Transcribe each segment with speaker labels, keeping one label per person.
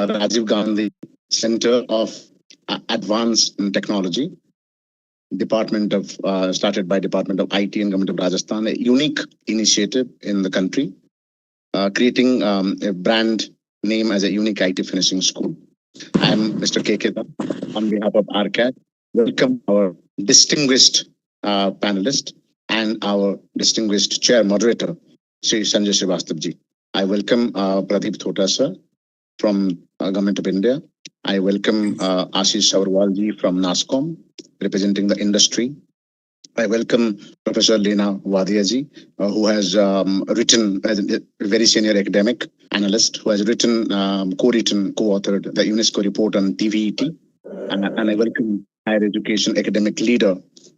Speaker 1: Rajiv Gandhi Center of Advanced Technology, started by Department of IT and Government of Rajasthan, a unique initiative in the country, creating a brand name as a unique IT finishing school. I am Mr. KK on behalf of RCAT. Welcome our distinguished panelist and our distinguished chair moderator, Sri Sanjay Srivastava. I welcome Pradeep Thota sir from Government of India. I welcome Ashish Savarwal from NASCOM, representing the industry. I welcome Professor Leena Wadiaji, who has written as a very senior academic analyst, who has written, co-authored the UNESCO report on TVET. And I welcome higher education academic leader,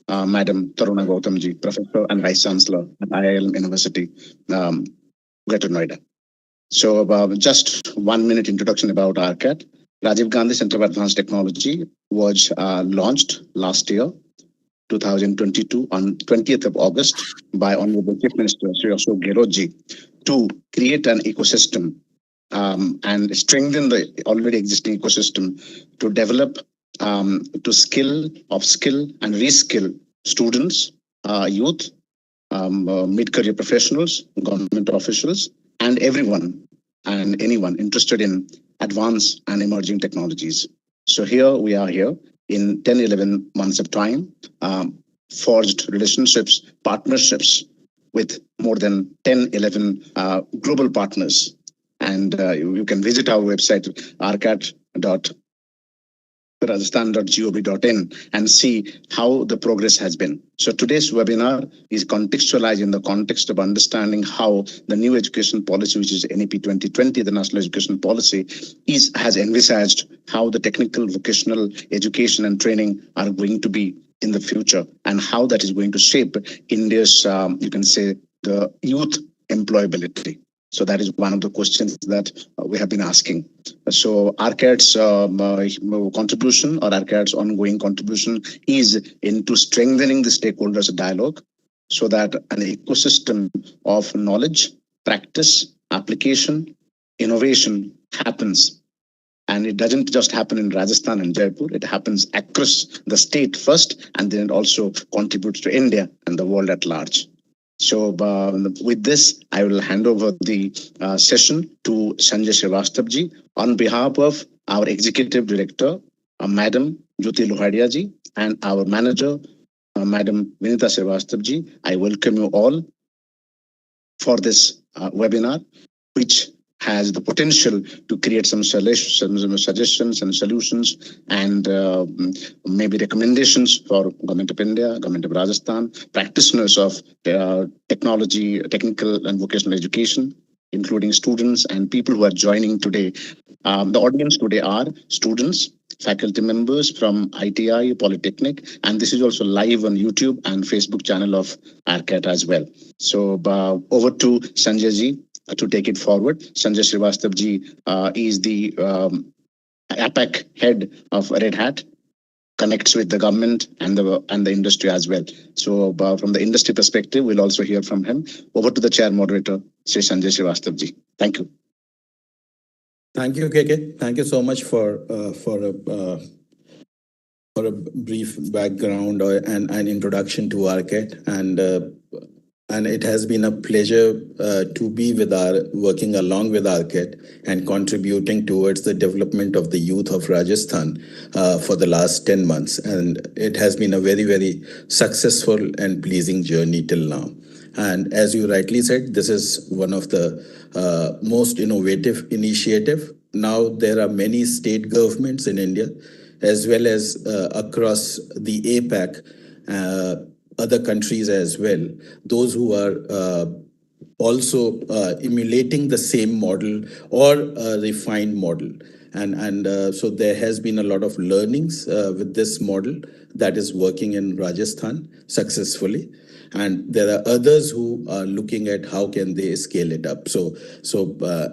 Speaker 1: Madam Taruna Gautamji, Professor and Vice Chancellor at IIM University, Greater Noida. So just 1 minute introduction about RCAT. Rajiv Gandhi Center of Advanced Technology was launched last year, 2022, on 20th of August by Honorable Chief Minister Sri Ashok Gehlotji, to create an ecosystem and strengthen the already existing ecosystem to develop, to skill and reskill students, youth, mid-career professionals, government officials, and everyone and anyone interested in advanced and emerging technologies. So here we are here in 10, 11 months of time, forged relationships, partnerships with more than 10, 11 global partners. And you can visit our website, rcat.rajasthan.gov.in, and see how the progress has been. So today's webinar is contextualized in the context of understanding how the new education policy, which is NEP 2020, the National Education Policy, has envisaged how the technical vocational education and training are going to be in the future, and how that is going to shape India's, you can say, the youth employability. So that is one of the questions that we have been asking. So RCAT's contribution, or RCAT's ongoing contribution, is into strengthening the stakeholders' dialogue so that an ecosystem of knowledge, practice, application, innovation happens. And it doesn't just happen in Rajasthan and Jaipur, it happens across the state first, and then it also contributes to India and the world at large. So with this, I will hand over the session to Sanjay Srivastava on behalf of our Executive Director, Madam Jyoti Lohadiya ji, and our Manager, Madam Vinita Srivastava. I welcome you all for this webinar, which has the potential to create some suggestions and solutions and maybe recommendations for Government of India, Government of Rajasthan, practitioners of technology, technical and vocational education, including students and people who are joining today. The audience today are students, faculty members from ITI, Polytechnic, and this is also live on YouTube and Facebook channel of RCAT as well. So over to Sanjay ji to take it forward. Sanjay Srivastava ji is the APAC head of Red Hat, connects with the government and the industry as well. So from the industry perspective, we'll also hear from him. Over to the chair moderator, Sri Sanjay Srivastava ji. Thank you.
Speaker 2: Thank you, KK. Thank you so much for a brief background and an introduction to RCAT, and it has been a pleasure to be working along with RCAT and contributing towards the development of the youth of Rajasthan for the last 10 months. And it has been a very, very successful and pleasing journey till now. And as you rightly said, this is one of the most innovative initiative. Now there are many state governments in India, as well as across the APAC, other countries as well, those who are also emulating the same model or a refined model. And so there has been a lot of learnings with this model that is working in Rajasthan successfully. And there are others who are looking at how can they scale it up.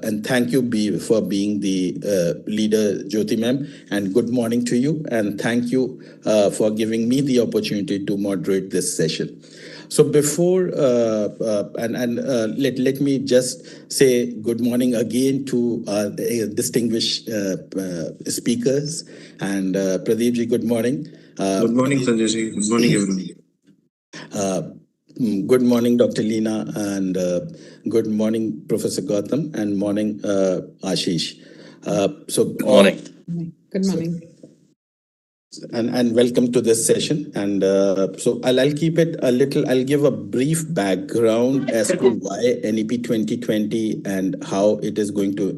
Speaker 2: And thank you for being the leader, Jyoti ma'am, and good morning to you. And thank you for giving me the opportunity to moderate this session. So before let me just say good morning again to our distinguished speakers, and Pradeep ji, good morning.
Speaker 3: Good morning, Sanjay ji. Good morning, everyone.
Speaker 2: Uh, Good morning, Dr. Leena, and good morning, Professor Gautam, and morning, Ashish.
Speaker 1: Good morning.
Speaker 4: Good morning.
Speaker 2: And welcome to this session. And so I'll keep it a little, I'll give a brief background as to why NEP 2020 and how it is going to,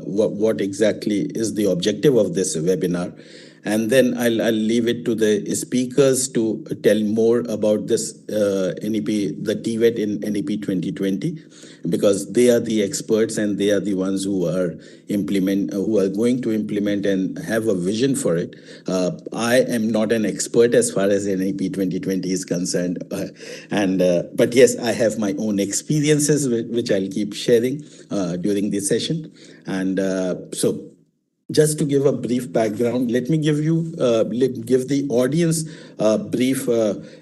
Speaker 2: what exactly is the objective of this webinar. And then I'll leave it to the speakers to tell more about this NEP, the TVET in NEP 2020, because they are the experts and they are the ones who are going to implement and have a vision for it. I am not an expert as far as NEP 2020 is concerned, but yes, I have my own experiences which I'll keep sharing during this session. And so just to give a brief background, let me give the audience a brief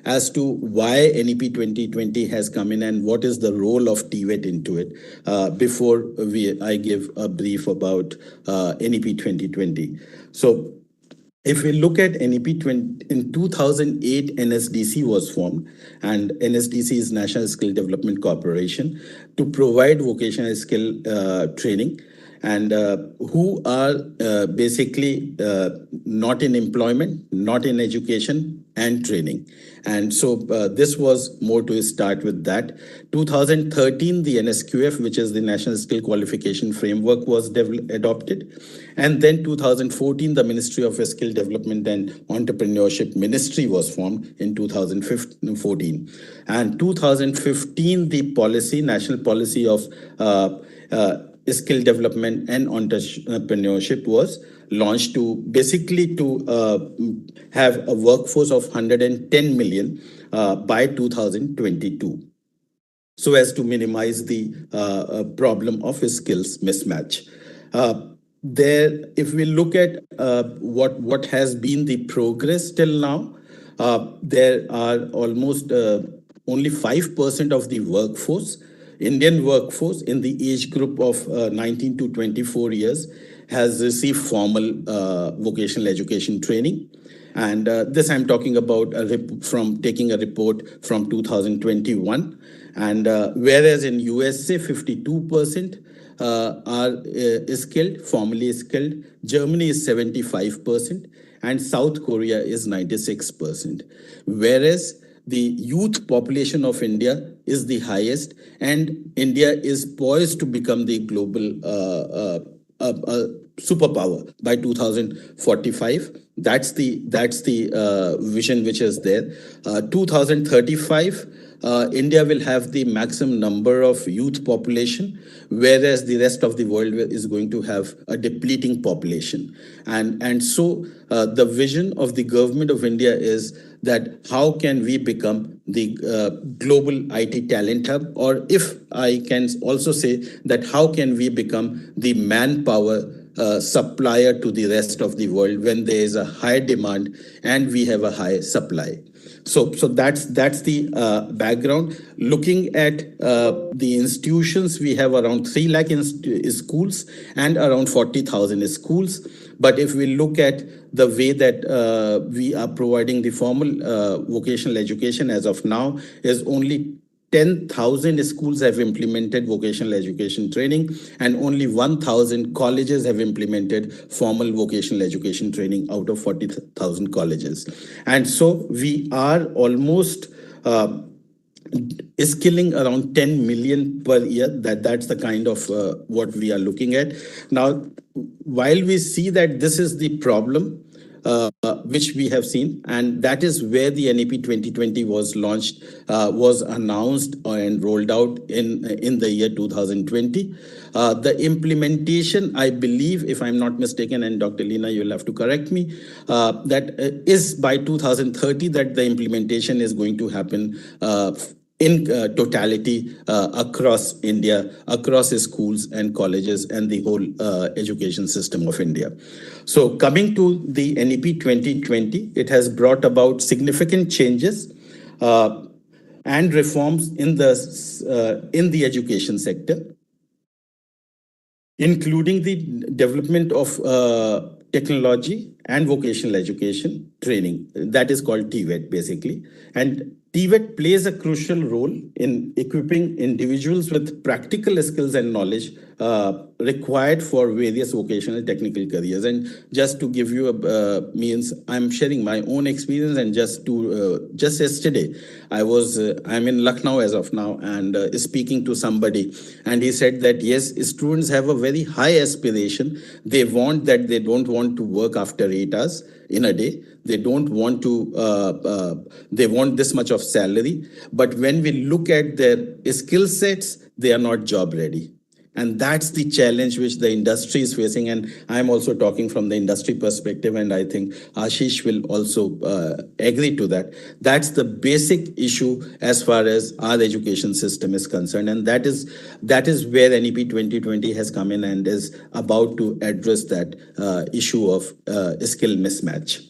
Speaker 2: as to why NEP 2020 has come in and what is the role of TVET into it before I give a brief about NEP 2020. So if we look at NEP 20, in 2008, NSDC was formed, and NSDC is National Skill Development Corporation, to provide vocational skill training, and who are basically not in employment, not in education, and training. And so this was more to start with that. 2013, the NSQF, which is the National Skill Qualification Framework, was adopted. And then 2014, the Ministry of Skill Development and Entrepreneurship Ministry was formed in 2014. And 2015, the policy, national policy of skill development and entrepreneurship was launched to basically to have a workforce of 110 million by 2022, so as to minimize the problem of skills mismatch. If we look at what has been the progress till now, there are almost only 5% of the workforce, Indian workforce in the age group of 19 to 24 years has received formal vocational education training. And this I'm talking about from taking a report from 2021. And whereas in USA, 52% are skilled, formally skilled. Germany is 75%, and South Korea is 96%. Whereas the youth population of India is the highest, and India is poised to become the global superpower by 2045. That's the vision which is there. 2035. India will have the maximum number of youth population, whereas the rest of the world is going to have a depleting population. And so the vision of the government of India is that how can we become the global IT talent hub, or if I can also say that how can we become the manpower supplier to the rest of the world when there is a high demand and we have a high supply. So that's the background. Looking at the institutions, we have around 3 lakh schools and around 40,000 schools. But if we look at the way that we are providing the formal vocational education as of now, is only 10,000 schools have implemented vocational education training, and only 1,000 colleges have implemented formal vocational education training out of 40,000 colleges. And so we are almost skilling around 10 million per year. That's the kind of what we are looking at. Now, while we see that this is the problem, which we have seen, and that is where the NEP 2020 was launched, was announced and rolled out in the year 2020. The implementation, I believe, if I'm not mistaken, and Dr. Leena, you'll have to correct me, that is by 2030 that the implementation is going to happen in totality across India, across schools and colleges and the whole education system of India. So coming to the NEP 2020, it has brought about significant changes. and reforms in the education sector, including the development of technology and vocational education training. That is called TVET, basically. And TVET plays a crucial role in equipping individuals with practical skills and knowledge required for various vocational technical careers. And just to give you a means, I'm sharing my own experience. And just yesterday, I'm in Lucknow as of now, and speaking to somebody, and he said that yes, students have a very high aspiration. They don't want to work after 8 hours in a day. They don't want to, they want this much of salary. But when we look at their skill sets, they are not job ready. And that's the challenge which the industry is facing. And I'm also talking from the industry perspective, and I think Ashish will also agree to that. That's the basic issue as far as our education system is concerned. And that is where NEP 2020 has come in and is about to address that issue of skill mismatch.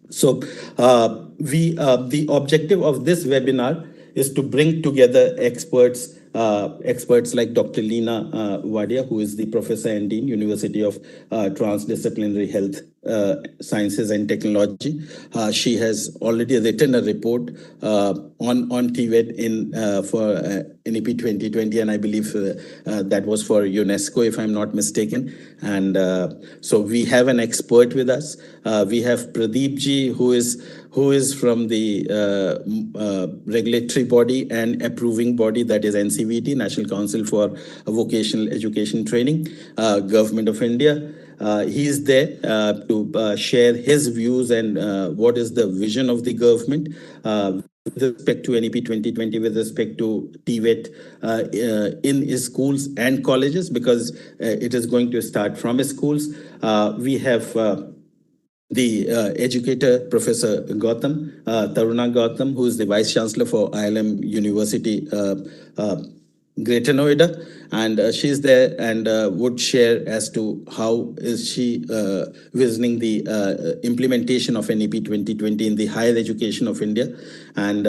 Speaker 2: So the objective of this webinar is to bring together experts like Dr. Leena Wadia, who is the Professor and Dean, University of Transdisciplinary Health Sciences and Technology. She has already written a report on TVET for NEP 2020, and I believe that was for UNESCO, if I'm not mistaken. And so we have an expert with us. We have Pradeep ji, who is from the regulatory body and approving body, that is NCVT, National Council for Vocational Education Training, Government of India. He is there to share his views and what is the vision of the government with respect to NEP 2020, with respect to TVET in schools and colleges, because it is going to start from schools. We have the educator, Professor Gautam, Taruna Gautam, who is the Vice Chancellor for ILM University, Greater Noida, and she's there and would share as to how is she visioning the implementation of NEP 2020 in the higher education of India. And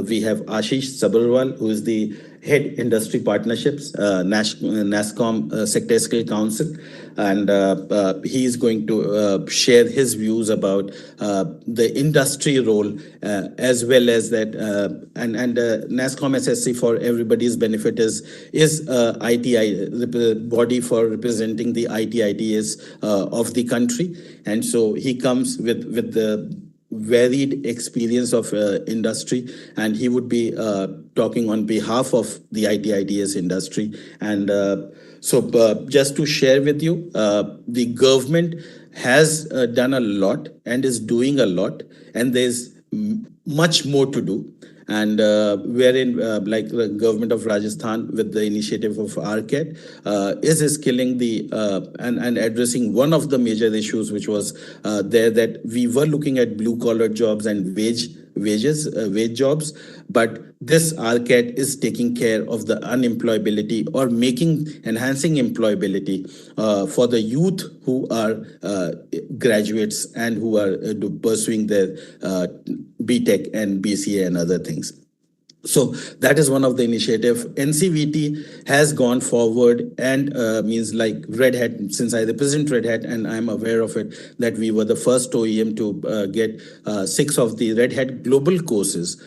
Speaker 2: we have Ashish Sabharwal, who is the Head Industry Partnerships, NASCOM Secretarial Council, and he is going to share his views about the industry role as well as that. And NASCOM SSC, for everybody's benefit, is ITI, the body for representing the ITITs of the country. And so he comes with the varied experience of industry, and he would be talking on behalf of the ITITS industry. And so just to share with you, the government has done a lot and is doing a lot, and there's much more to do. And wherein like the government of Rajasthan, with the initiative of RCAT, is skilling the and addressing one of the major issues which was there, that we were looking at blue collar jobs and wage jobs, but this RCAT is taking care of the unemployability or enhancing employability for the youth who are graduates and who are pursuing their BTech and BCA and other things. So that is one of the initiative. NCVT has gone forward and means like Red Hat, since I represent Red Hat and I'm aware of it, that we were the first OEM to get 6 of the Red Hat global courses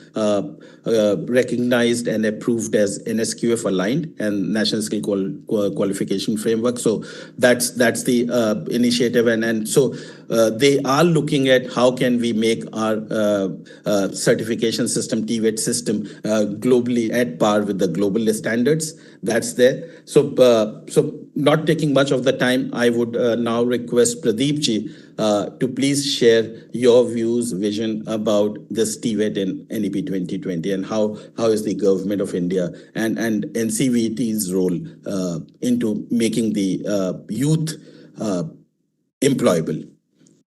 Speaker 2: recognized and approved as NSQF aligned and National Skill Qualification Framework. So that's the initiative. And so they are looking at how can we make our certification system, TVET system, globally at par with the global standards. That's there. So not taking much of the time, I would now request Pradeep ji to please share your views, vision about this TVET in NEP 2020 and how is the government of India and NCVT's role into making the youth employable.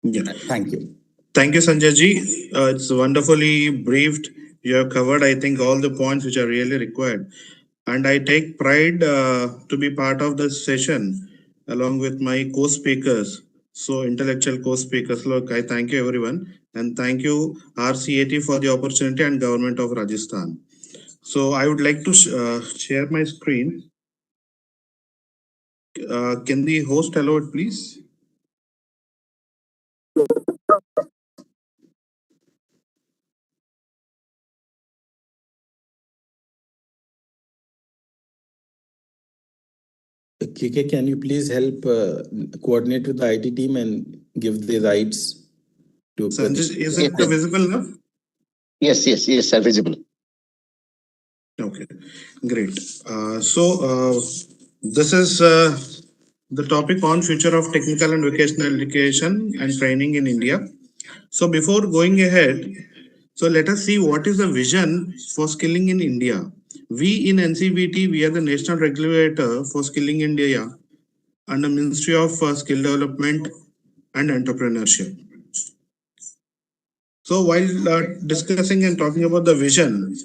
Speaker 3: Yeah.
Speaker 2: Thank you.
Speaker 3: Thank you, Sanjay ji. It's wonderfully briefed. You have covered, I think, all the points which are really required. And I take pride to be part of this session along with my co-speakers. So intellectual co-speakers, look, I thank you everyone. And thank you RCAT for the opportunity and government of Rajasthan. So I would like to share my screen. Can the host allow it, please?
Speaker 2: KK, can you please help coordinate with the IT team and give the rights to
Speaker 3: Sanjay, is
Speaker 1: Yes,
Speaker 3: it
Speaker 1: sir.
Speaker 3: visible now?
Speaker 1: Yes, sir, visible.
Speaker 3: Okay, great. This is the topic on future of technical and vocational education and training in India. So before going ahead, so let us see what is the vision for skilling in India. We in NCVT, we are the national regulator for skilling in India under Ministry of Skill Development and Entrepreneurship. So while discussing and talking about the vision,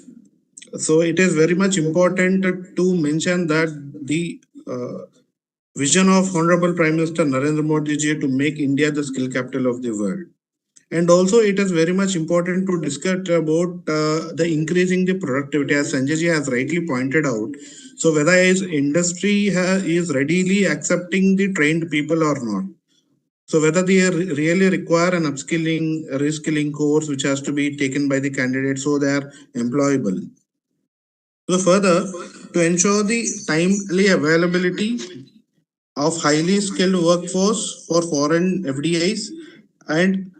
Speaker 3: so it is very much important to mention that the vision of Honorable Prime Minister Narendra Modi ji to make India the skill capital of the world. And also, it is very much important to discuss about the increasing the productivity, as Sanjay ji has rightly pointed out. So, whether is industry is readily accepting the trained people or not. So, whether they really require an upskilling, reskilling course which has to be taken by the candidate so they are employable. So, further, to ensure the timely availability of highly skilled workforce for foreign FDIs and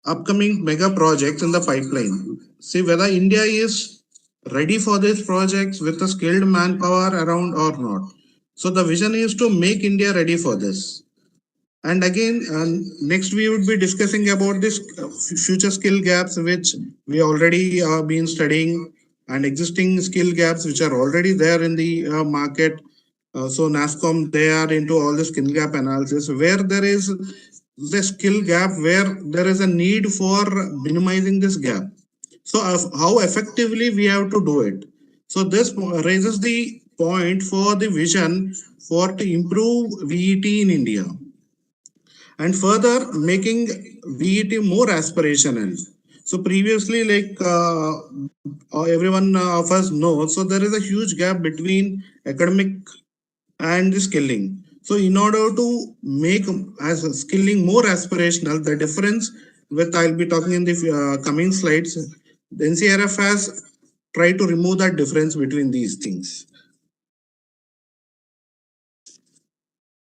Speaker 3: upcoming mega projects in the pipeline. See whether India is ready for these projects with a skilled manpower around or not. So the vision is to make India ready for this. And again, next we would be discussing about this future skill gaps, which we already been studying, and existing skill gaps which are already there in the market. So NASCOM, they are into all the skill gap analysis, where there is the skill gap, where there is a need for minimizing this gap. So how effectively we have to do it. So this raises the point for the vision for to improve VET in India and further making VET more aspirational. So previously, like everyone of us knows, so there is a huge gap between academic and the skilling. So in order to make as skilling more aspirational, the difference with I'll be talking in the coming slides, the NCRF has tried to remove that difference between these things.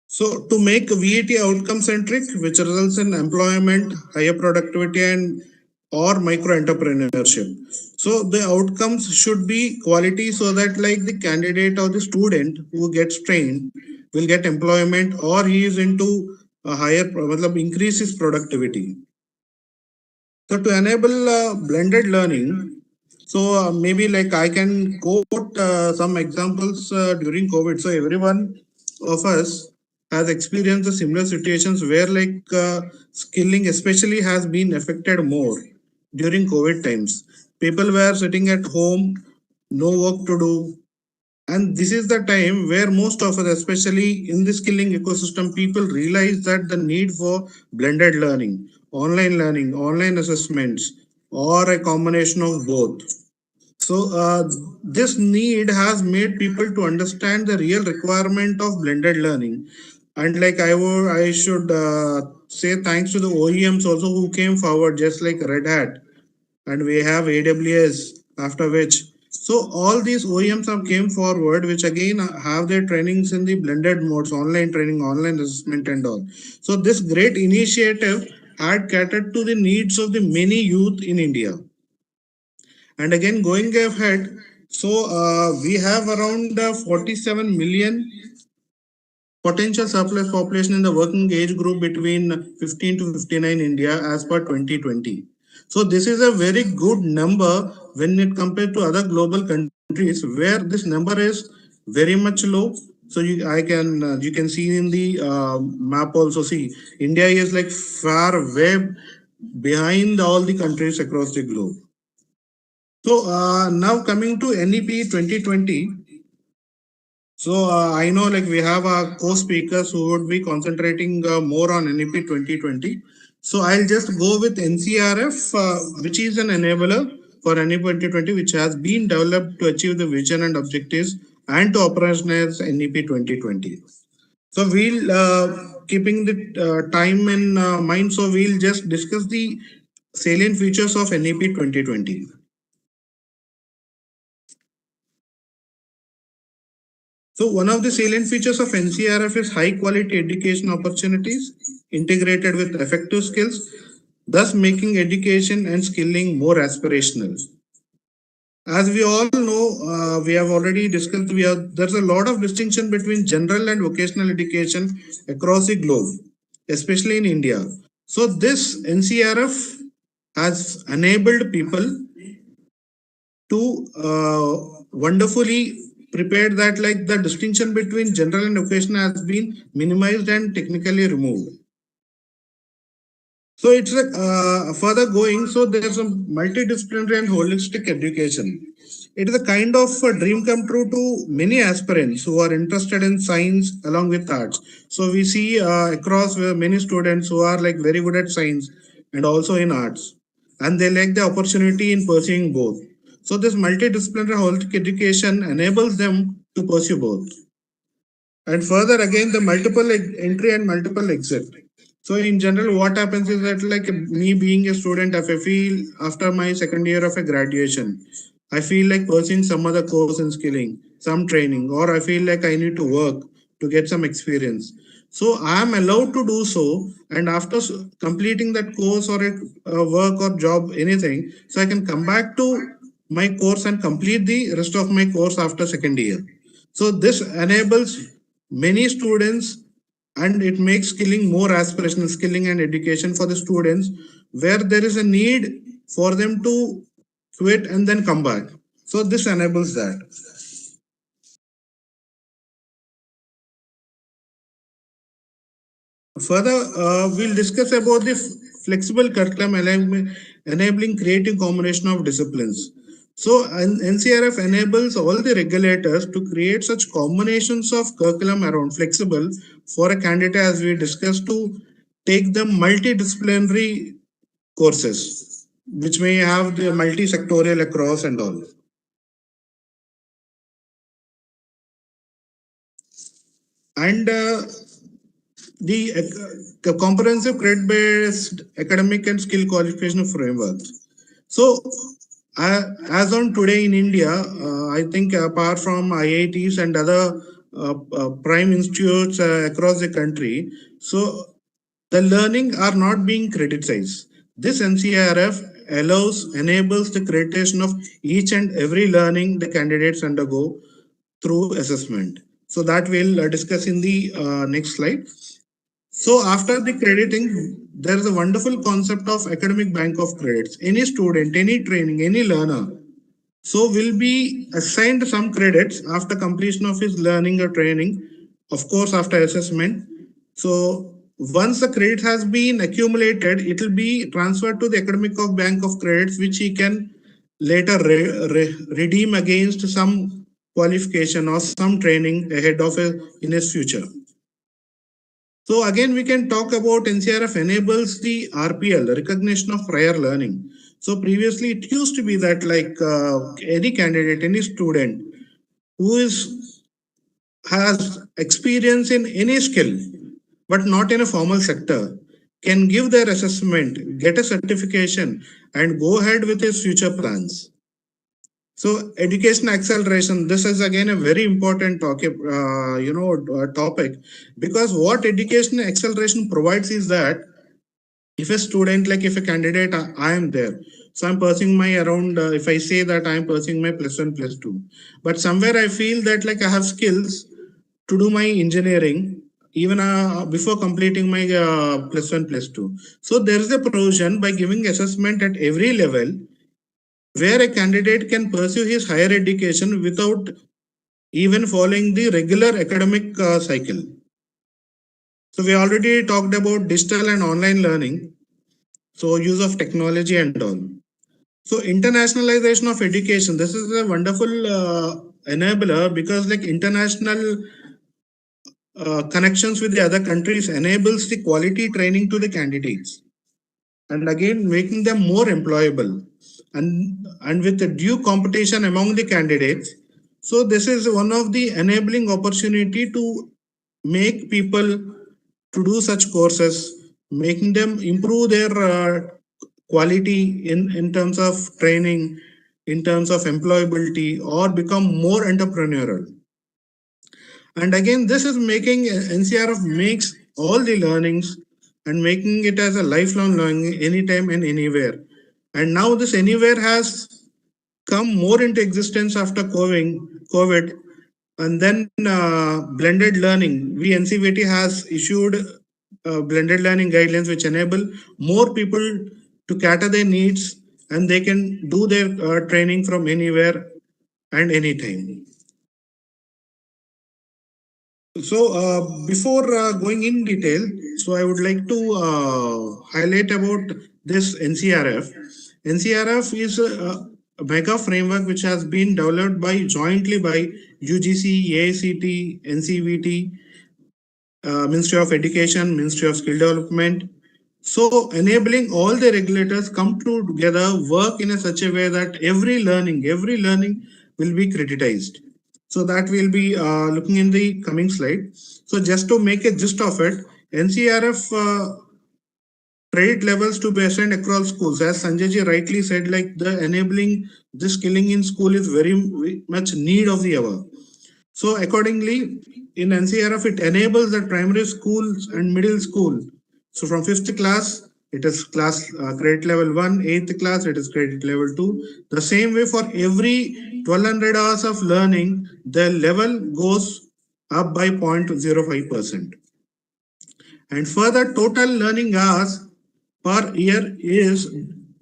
Speaker 3: So to make VET outcome centric, which results in employment, higher productivity, and or micro entrepreneurship. So the outcomes should be quality so that like the candidate or the student who gets trained will get employment or he is into a higher increase his productivity. So to enable blended learning, so maybe like I can quote some examples during COVID. So everyone of us has experienced the similar situations where like skilling especially has been affected more during COVID times. People were sitting at home, no work to do, and this is the time where most of us, especially in the skilling ecosystem, people realize that the need for blended learning, online assessments, or a combination of both. So, this need has made people to understand the real requirement of blended learning. And like I should say thanks to the OEMs also who came forward, just like Red Hat, and we have AWS after which. So all these OEMs have came forward, which again have their trainings in the blended modes, online training, online assessment, and all. So this great initiative had catered to the needs of the many youth in India. And again, going ahead, so we have around 47 million potential surplus population in the working age group between 15 to 59 India as per 2020. So this is a very good number when it compared to other global countries where this number is very much low. So you can see in the map also see India is like far way behind all the countries across the globe. So now coming to NEP 2020. So I know like we have our co-speakers who would be concentrating more on NEP 2020. So I'll just go with NCRF, which is an enabler. for NEP 2020, which has been developed to achieve the vision and objectives and to operationalize NEP 2020. So we'll keeping the time in mind. So we'll just discuss the salient features of NEP 2020. So one of the salient features of NCRF is high quality education opportunities integrated with effective skills, thus making education and skilling more aspirational. As we all know, we have already discussed, there's a lot of distinction between general and vocational education across the globe, especially in India. So this NCRF has enabled people to wonderfully prepare that like the distinction between general and vocational has been minimized and technically removed. So it's further going. So there's a multidisciplinary and holistic education. It is a kind of a dream come true to many aspirants who are interested in science along with arts. So we see across many students who are like very good at science and also in arts, and they like the opportunity in pursuing both. So this multidisciplinary holistic education enables them to pursue both. And further again, the multiple entry and multiple exit. So in general, what happens is that like me being a student, if I feel after my second year of a graduation, I feel like pursuing some other course in skilling, some training, or I feel like I need to work to get some experience. So I am allowed to do so, and after completing that course or a work or job, anything, so I can come back to my course and complete the rest of my course after second year. So this enables many students, and it makes skilling more aspirational, skilling and education for the students where there is a need for them to quit and then come back. So this enables that. Further, we'll discuss about the flexible curriculum enabling creative combination of disciplines. So NCRF enables all the regulators to create such combinations of curriculum around flexible for a candidate, as we discussed, to take the multidisciplinary courses, which may have the multi-sectorial across and all. And the comprehensive credit-based academic and skill qualification frameworks. So, as on today in India, I think apart from IITs and other prime institutes across the country, so the learning are not being criticized. This NCRF enables the accreditation of each and every learning the candidates undergo through assessment. So that we'll discuss in the next slide. So after the crediting, there is a wonderful concept of academic bank of credits. Any student, any training, any learner, so will be assigned some credits after completion of his learning or training, of course after assessment. So once the credit has been accumulated, it will be transferred to the academic of bank of credits, which he can later redeem against some qualification or some training ahead of in his future. So again, we can talk about NCRF enables the RPL, recognition of prior learning. So previously it used to be that like any candidate, any student who has experience in any skill, but not in a formal sector, can give their assessment, get a certification, and go ahead with his future plans. So education acceleration, this is again a very important topic, topic, because what education acceleration provides is that if a student, like if a candidate, I am there, so I'm pursuing my around, if I say that I'm pursuing my plus one, plus two, but somewhere I feel that like I have skills to do my engineering even before completing my plus one, plus two. So there is a provision by giving assessment at every level where a candidate can pursue his higher education without even following the regular academic cycle. So we already talked about digital and online learning, so use of technology and all. So internationalization of education, this is a wonderful enabler, because like international connections with the other countries enables the quality training to the candidates, and again making them more employable. and with the due competition among the candidates. So this is one of the enabling opportunity to make people to do such courses, making them improve their quality in terms of training, in terms of employability, or become more entrepreneurial. And again, this is making NCRF makes all the learnings and making it as a lifelong learning anytime and anywhere. And now this anywhere has come more into existence after COVID, and then blended learning. We NCVT has issued blended learning guidelines which enable more people to cater their needs, and they can do their training from anywhere and anytime. So, before going in detail, so I would like to highlight about this NCRF. NCRF is a mega framework which has been developed by jointly by UGC, AICT, NCVT, Ministry of Education, Ministry of Skill Development. So, enabling all the regulators come together, work in a such a way that every learning will be criticized. So that we'll be looking in the coming slide. So just to make a gist of it, NCRF credit levels to be assigned across schools. As Sanjay ji rightly said, like the enabling the skilling in school is very much need of the hour. So accordingly, in NCRF, it enables the primary schools and middle school. So from fifth class, it is class credit level 1, eighth class, it is credit level 2. The same way for every 1200 hours of learning, the level goes up by 0.05%. And further, total learning hours per year is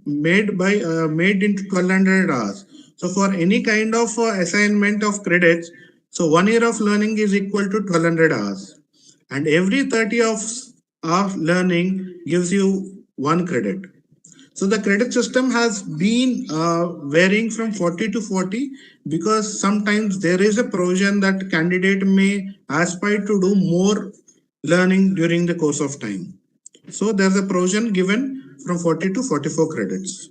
Speaker 3: made into 1200 hours. So for any kind of assignment of credits, so 1 year of learning is equal to 1200 hours, and every 30 of learning gives you 1 credit. So the credit system has been varying from 40 to 40, because sometimes there is a provision that candidate may aspire to do more learning during the course of time. So there's a provision given from 40 to 44 credits.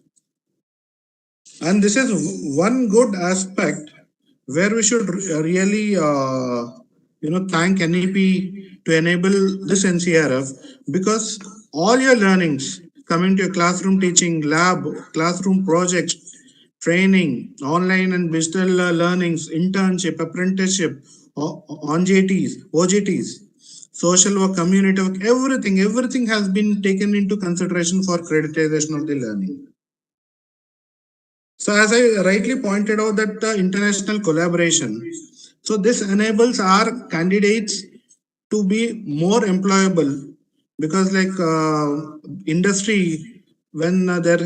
Speaker 3: And this is one good aspect where we should really thank NEP to enable this NCRF, because all your learnings coming to your classroom teaching, lab, classroom projects, training, online and digital learnings, internship, apprenticeship, on JTs, OJTs, social work, community work, everything has been taken into consideration for creditization of the learning. So as I rightly pointed out that the international collaboration, so this enables our candidates to be more employable, because like industry, when there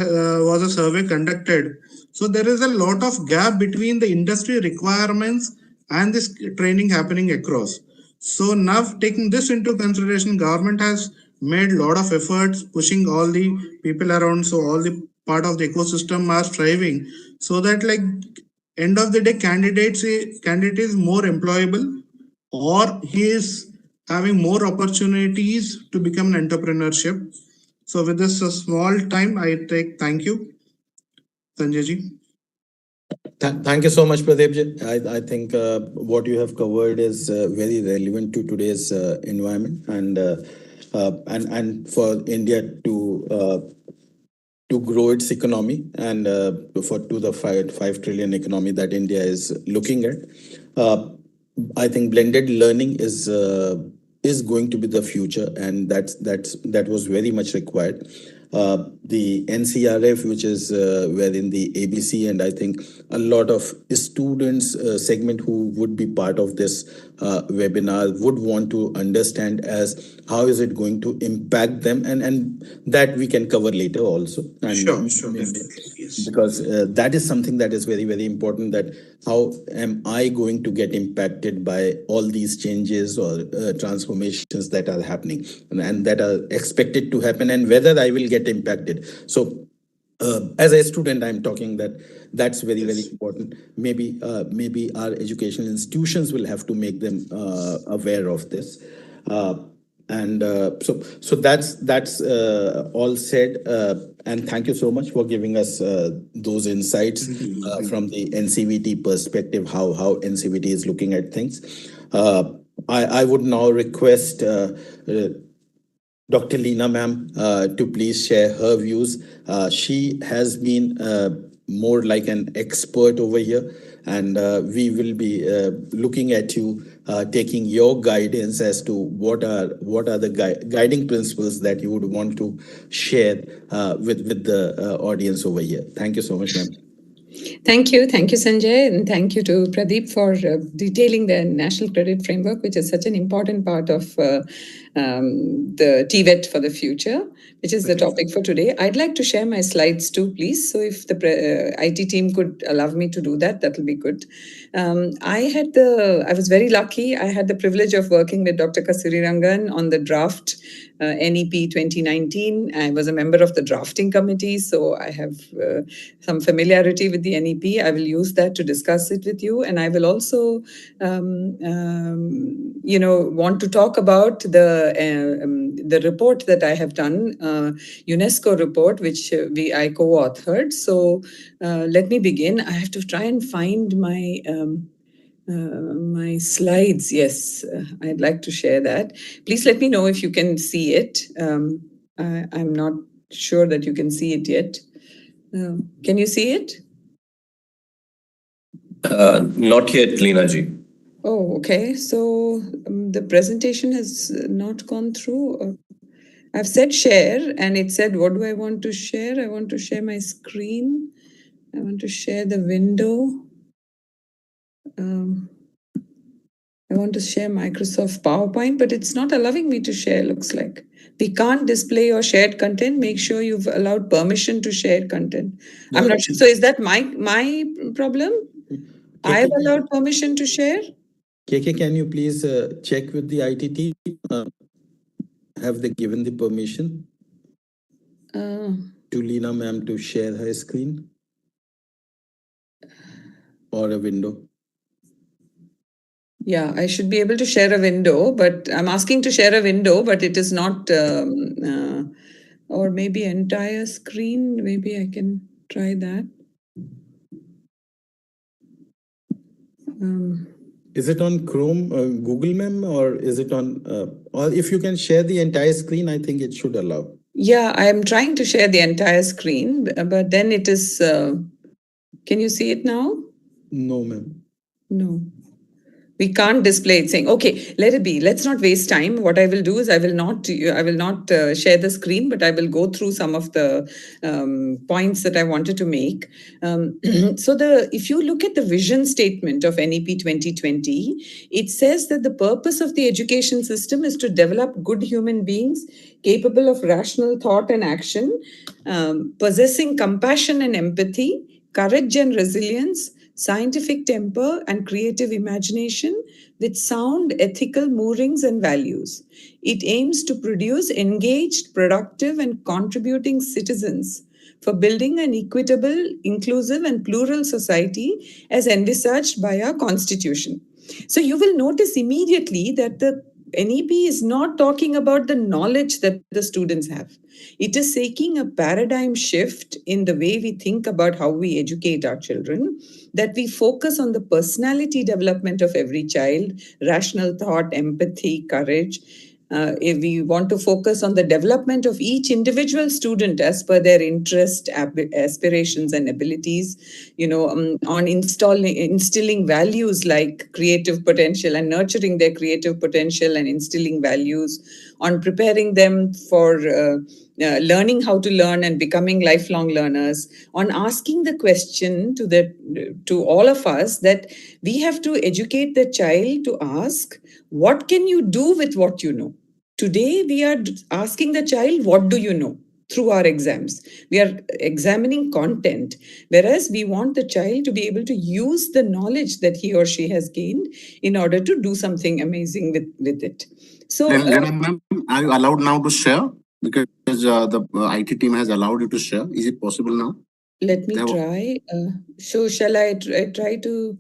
Speaker 3: was a survey conducted, so there is a lot of gap between the industry requirements and this training happening across. So now taking this into consideration, government has made a lot of efforts pushing all the people around, so all the part of the ecosystem are striving, so that like end of the day candidate is more employable, or he is having more opportunities to become an entrepreneurship. So with this small time, I take thank you, Sanjay ji.
Speaker 2: Thank you so much, Pradeep ji. I think what you have covered is very relevant to today's environment, and for India to grow its economy, and for to the 5 trillion economy that India is looking at. I think blended learning is going to be the future, and that was very much required. The NCRF, which is wherein the ABC, and I think a lot of students segment who would be part of this webinar would want to understand as how is it going to impact them, and that we can cover later also. And
Speaker 3: Sure, yes.
Speaker 2: because that is something that is very important, that how am I going to get impacted by all these changes or transformations that are happening, and that are expected to happen, and whether I will get impacted. So as a student, I'm talking that's very important. Maybe our educational institutions will have to make them aware of this. And so that's all said. And thank you so much for giving us those insights from the NCVT perspective, how NCVT is looking at things. I would now request Dr. Leena ma'am to please share her views. She has been more like an expert over here, and we will be looking at you, taking your guidance as to what are the guiding principles that you would want to share with the audience over here. Thank you so much, ma'am.
Speaker 4: Thank you, Sanjay, and thank you to Pradeep for detailing the National Credit Framework, which is such an important part of the TVET for the future, which is the topic for today. I'd like to share my slides too, please. So if the IT team could allow me to do that, that will be good. I was very lucky. I had the privilege of working with Dr. Kasuri Rangan on the draft NEP 2019. I was a member of the drafting committee, so I have some familiarity with the NEP. I will use that to discuss it with you, and I will also, want to talk about the report that I have done, UNESCO report, which I co-authored. So let me begin. I have to try and find my slides. Yes, I'd like to share that. Please let me know if you can see it. I'm not sure that you can see it yet. Can you see it?
Speaker 5: Not yet, Leena ji.
Speaker 4: Oh, okay. So the presentation has not gone through. I've said share, and it said, what do I want to share? I want to share my screen. I want to share the window. I want to share Microsoft PowerPoint, but it's not allowing me to share, looks like. We can't display your shared content. Make sure you've allowed permission to share content. I'm not sure. So is that my problem? I've allowed permission to share?
Speaker 2: KK, can you please check with the IT team? Have they given the permission to Leena ma'am to share her screen or a window?
Speaker 4: Yeah, I should be able to share a window, but I'm asking to share a window, but it is not, or maybe entire screen. Maybe I can try that.
Speaker 2: Is it on Chrome, Google ma'am, or is it on, or if you can share the entire screen, I think it should allow.
Speaker 4: Yeah, I am trying to share the entire screen, but then it is, can you see it now?
Speaker 2: No, ma'am.
Speaker 4: No. We can't display it saying, okay, let it be. Let's not waste time. What I will do is I will not share the screen, but I will go through some of the points that I wanted to make. If you look at the vision statement of NEP 2020, it says that the purpose of the education system is to develop good human beings capable of rational thought and action, possessing compassion and empathy, courage and resilience, scientific temper, and creative imagination with sound ethical moorings and values. It aims to produce engaged, productive, and contributing citizens for building an equitable, inclusive, and plural society as envisaged by our Constitution. So you will notice immediately that the NEP is not talking about the knowledge that the students have. It is seeking a paradigm shift in the way we think about how we educate our children, that we focus on the personality development of every child, rational thought, empathy, courage. If we want to focus on the development of each individual student as per their interest, aspirations, and abilities, on instilling values like creative potential and nurturing their creative potential and instilling values, on preparing them for learning how to learn and becoming lifelong learners, on asking the question to all of us that we have to educate the child to ask, what can you do with what you know? Today, we are asking the child, what do you know? Through our exams. We are examining content, whereas we want the child to be able to use the knowledge that he or she has gained in order to do something amazing with it. So,
Speaker 1: ma'am, are you allowed now to share? Because the IT team has allowed you to share. Is it possible now?
Speaker 4: Let me try. So shall I try to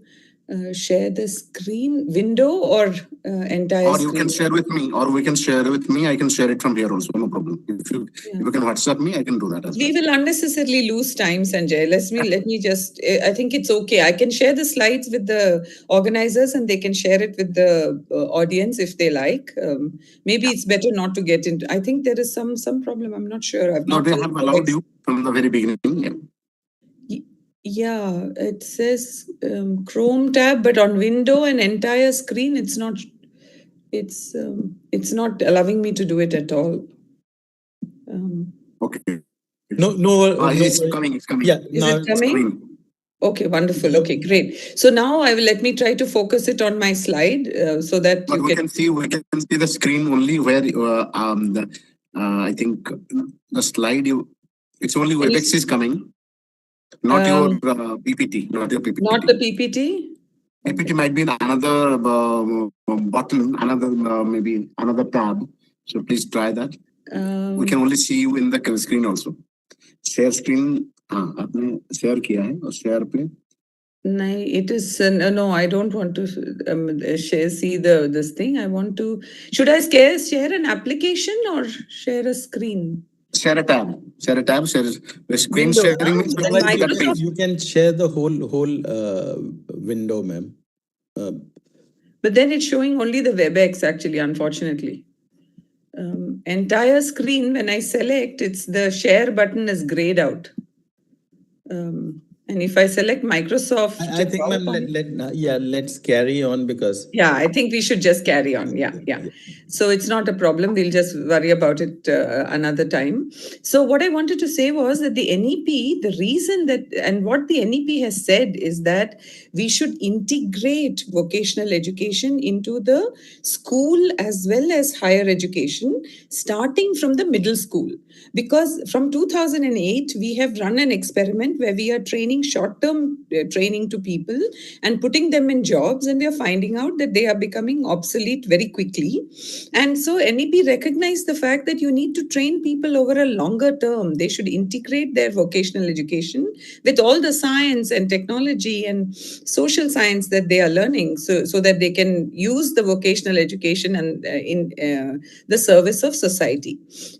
Speaker 4: share the screen window or entire
Speaker 1: Or
Speaker 4: screen?
Speaker 1: you can share with me, or we can share with me. I can share it from here also, no problem. If you can WhatsApp me, I can do that as well.
Speaker 4: We will unnecessarily lose time, Sanjay. Let me just, I think it's okay. I can share the slides with the organizers and they can share it with the audience if they like. Maybe it's better not to get into, I think there is some problem. I'm not sure.
Speaker 1: No, they have allowed you from the very beginning. Yeah.
Speaker 4: Yeah, it says Chrome tab, but on window and entire screen, it's not allowing me to do it at all.
Speaker 1: Okay.
Speaker 2: No,
Speaker 1: it's coming. It's coming.
Speaker 2: Yeah,
Speaker 4: is it coming? Okay, wonderful. Okay, great. So now let me try to focus it on my slide so that
Speaker 1: but we can see the screen only where I think the slide it's only WebEx is coming, not your PPT, not your PPT.
Speaker 4: Not the PPT.
Speaker 1: PPT might be in another button, another maybe another tab. So please try that. We can only see you in the screen also. Share screen. आपने share किया है और share पे.
Speaker 4: No, it is no. I don't want to see this thing. I want to. Should I share an application or share a screen?
Speaker 1: Share a tab. Share a tab. Share the screen
Speaker 2: window,
Speaker 1: sharing means
Speaker 2: you can share the whole window, ma'am.
Speaker 4: But then it's showing only the WebEx actually, unfortunately. Entire screen, when I select, it's the share button is grayed out. And if I select Microsoft,
Speaker 2: I think, ma'am, let's carry on because.
Speaker 4: Yeah, I think we should just carry on. Yeah. So it's not a problem. We'll just worry about it another time. So what I wanted to say was that the NEP, the reason that, and what the NEP has said is that we should integrate vocational education into the school as well as higher education, starting from the middle school. Because from 2008, we have run an experiment where we are training short-term training to people and putting them in jobs, and we are finding out that they are becoming obsolete very quickly. And so NEP recognized the fact that you need to train people over a longer term. They should integrate their vocational education with all the science and technology and social science that they are learning, so that they can use the vocational education and in the service of society.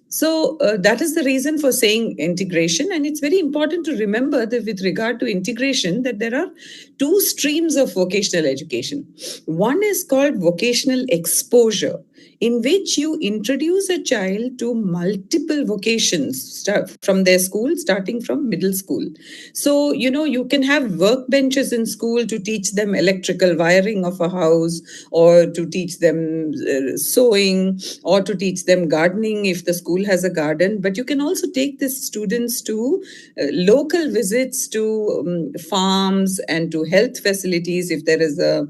Speaker 4: So that is the reason for saying integration. And it's very important to remember that with regard to integration, that there are two streams of vocational education. One is called vocational exposure, in which you introduce a child to multiple vocations from their school, starting from middle school. So, you can have workbenches in school to teach them electrical wiring of a house, or to teach them sewing, or to teach them gardening if the school has a garden. But you can also take these students to local visits to farms and to health facilities if there is a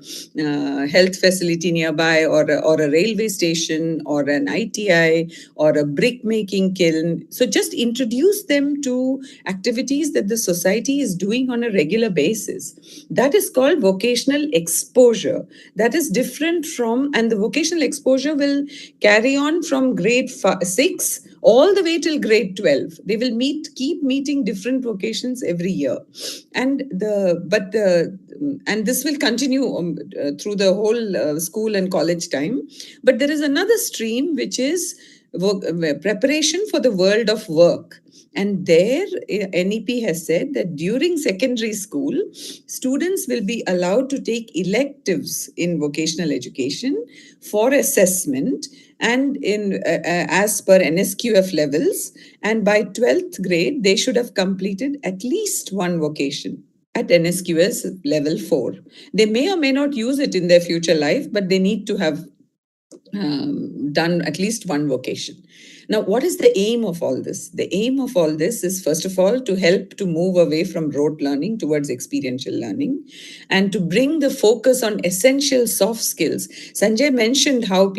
Speaker 4: health facility nearby, or a railway station, or an ITI, or a brick making kiln. So just introduce them to activities that the society is doing on a regular basis. That is called vocational exposure. That is different from, and the vocational exposure will carry on from grade 6 all the way till grade 12. They will keep meeting different vocations every year. And this will continue through the whole school and college time. But there is another stream which is preparation for the world of work. And there, NEP has said that during secondary school, students will be allowed to take electives in vocational education for assessment, and as per NSQF levels. And by 12th grade, they should have completed at least one vocation at NSQS level 4. They may or may not use it in their future life, but they need to have done at least one vocation. Now, what is the aim of all this? The aim of all this is, first of all, to help to move away from rote learning towards experiential learning, and to bring the focus on essential soft skills. Sanjay mentioned how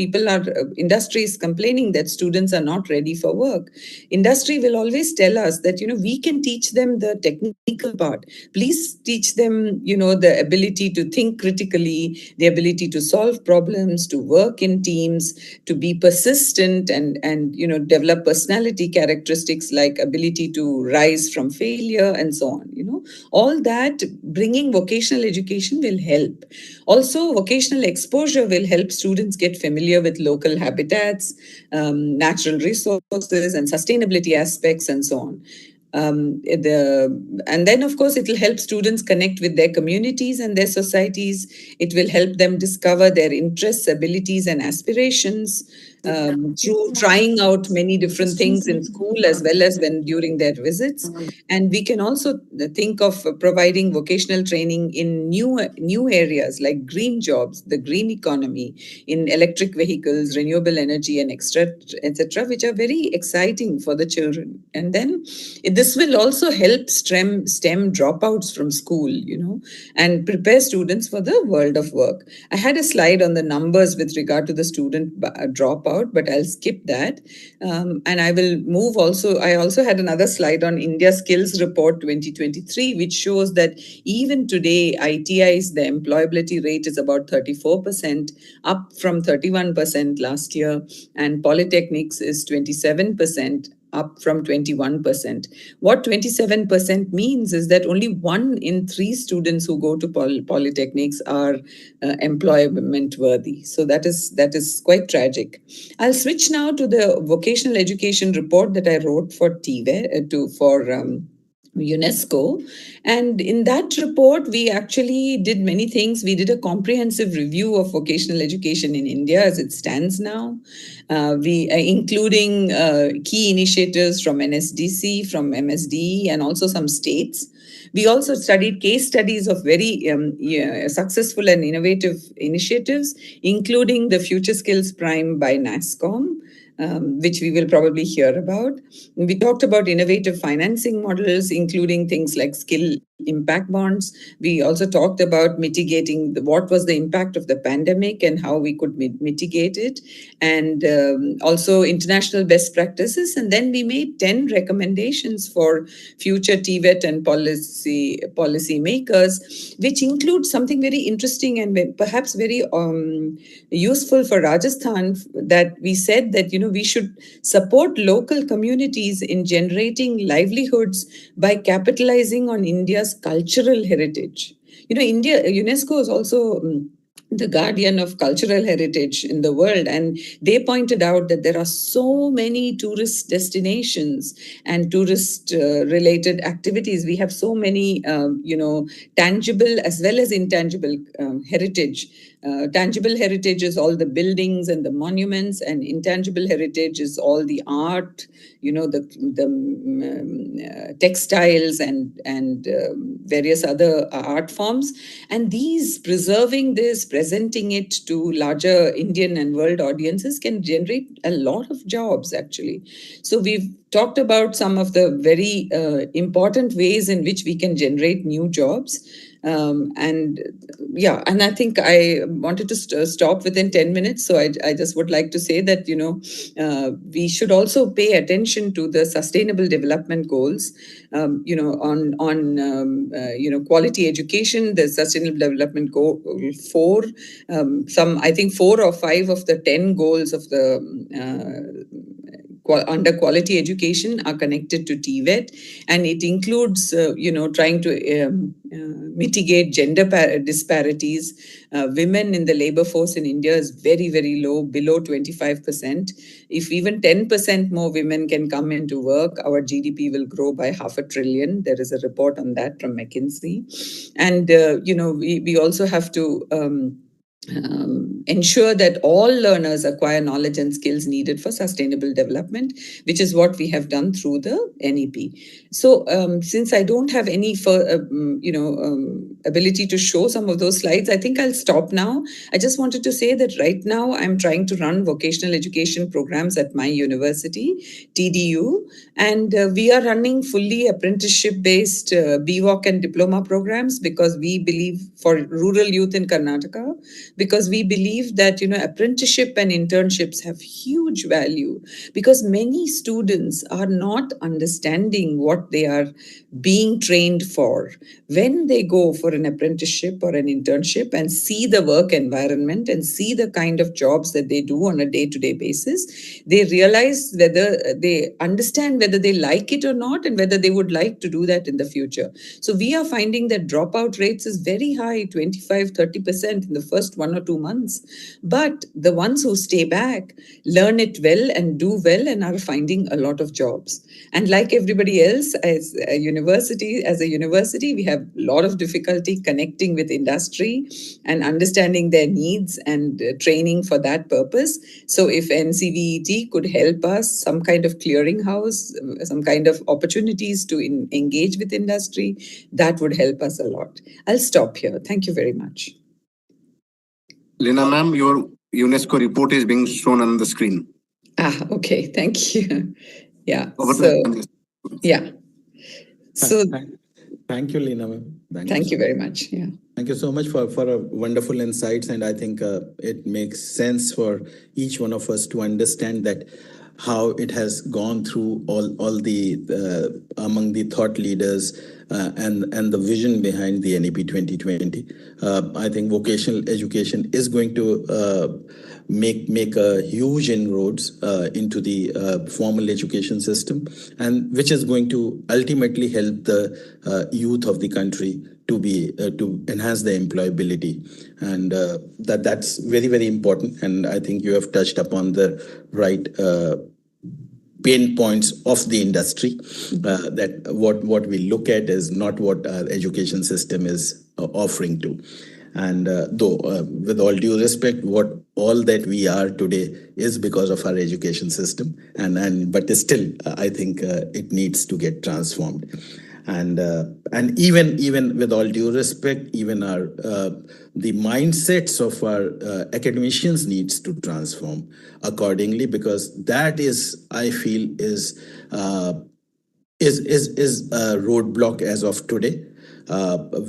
Speaker 4: industry is complaining that students are not ready for work. Industry will always tell us that, we can teach them the technical part. Please teach them, the ability to think critically, the ability to solve problems, to work in teams, to be persistent, and develop personality characteristics like ability to rise from failure and so on. All that bringing vocational education will help. Also, vocational exposure will help students get familiar with local habitats, natural resources, and sustainability aspects, and so on. And then, of course, it will help students connect with their communities and their societies. It will help them discover their interests, abilities, and aspirations through trying out many different things in school as well as when during their visits. And we can also think of providing vocational training in new areas like green jobs, the green economy, in electric vehicles, renewable energy, and etc., which are very exciting for the children. And then this will also help STEM dropouts from school, and prepare students for the world of work. I had a slide on the numbers with regard to the student dropout, but I'll skip that. And I will move also. I also had another slide on India Skills Report 2023, which shows that even today, ITIs, the employability rate is about 34%, up from 31% last year, and polytechnics is 27%, up from 21%. What 27% means is that only 1 in 3 students who go to polytechnics are employment worthy. So that is quite tragic. I'll switch now to the vocational education report that I wrote for TVET, for UNESCO. And in that report, we actually did many things. We did a comprehensive review of vocational education in India as it stands now, including key initiatives from NSDC, from MSDE, and also some states. We also studied case studies of very successful and innovative initiatives, including the Future Skills Prime by NASSCOM, which we will probably hear about. We talked about innovative financing models, including things like skill impact bonds. We also talked about mitigating what was the impact of the pandemic and how we could mitigate it, and also international best practices. And then we made 10 recommendations for future TVET and policy makers, which include something very interesting and perhaps very useful for Rajasthan, that we said that we should support local communities in generating livelihoods by capitalizing on India's cultural heritage. UNESCO is also the guardian of cultural heritage in the world, and they pointed out that there are so many tourist destinations and tourist related activities. We have so many tangible as well as intangible heritage. Tangible heritage is all the buildings and the monuments, and intangible heritage is all the art, the textiles and various other art forms. And these, preserving this, presenting it to larger Indian and world audiences, can generate a lot of jobs, actually. So we've talked about some of the very important ways in which we can generate new jobs. And I think I wanted to stop within 10 minutes. So I just would like to say that, we should also pay attention to the Sustainable Development Goals, on quality education. The Sustainable Development Goal 4, I think 4 or 5 of the 10 goals of the under quality education are connected to TVET, and it includes, trying to mitigate gender disparities. Women in the labor force in India is very, very low, below 25%. If even 10% more women can come into work, our GDP will grow by $500 billion. There is a report on that from McKinsey. And, we also have to ensure that all learners acquire knowledge and skills needed for sustainable development, which is what we have done through the NEP. So since I don't have any ability to show some of those slides, I think I'll stop now. I just wanted to say that right now I'm trying to run vocational education programs at my university, TDU, and we are running fully apprenticeship-based BVOC and diploma programs, because we believe for rural youth in Karnataka, because we believe that, apprenticeship and internships have huge value, because many students are not understanding what they are being trained for. When they go for an apprenticeship or an internship and see the work environment and see the kind of jobs that they do on a day-to-day basis, they realize whether they understand whether they like it or not, and whether they would like to do that in the future. So we are finding that dropout rates is very high, 25-30% in the first 1 or 2 months. But the ones who stay back learn it well and do well and are finding a lot of jobs. And like everybody else, as a university, we have a lot of difficulty connecting with industry and understanding their needs and training for that purpose. So if NCVET could help us, some kind of clearinghouse, some kind of opportunities to engage with industry, that would help us a lot. I'll stop here. Thank you very much.
Speaker 1: Lina ma'am, your UNESCO report is being shown on the screen.
Speaker 4: Okay. Thank you. Yeah.
Speaker 1: Over to
Speaker 4: So,
Speaker 1: you.
Speaker 4: yeah. So,
Speaker 2: Thank you, Lina ma'am.
Speaker 4: thank you very much. Yeah.
Speaker 2: Thank you so much for a wonderful insights, and I think it makes sense for each one of us to understand that how it has gone through all the among the thought leaders and the vision behind the NEP 2020. I think vocational education is going to make a huge inroads into the formal education system, and which is going to ultimately help the youth of the country to enhance the employability, and that's very, very important. And I think you have touched upon the right pain points of the industry, that what we look at is not what our education system is offering to. And though with all due respect, what all that we are today is because of our education system, but still I think it needs to get transformed. And even with all due respect, even our the mindsets of our academicians needs to transform accordingly, because that is, I feel, is a roadblock as of today,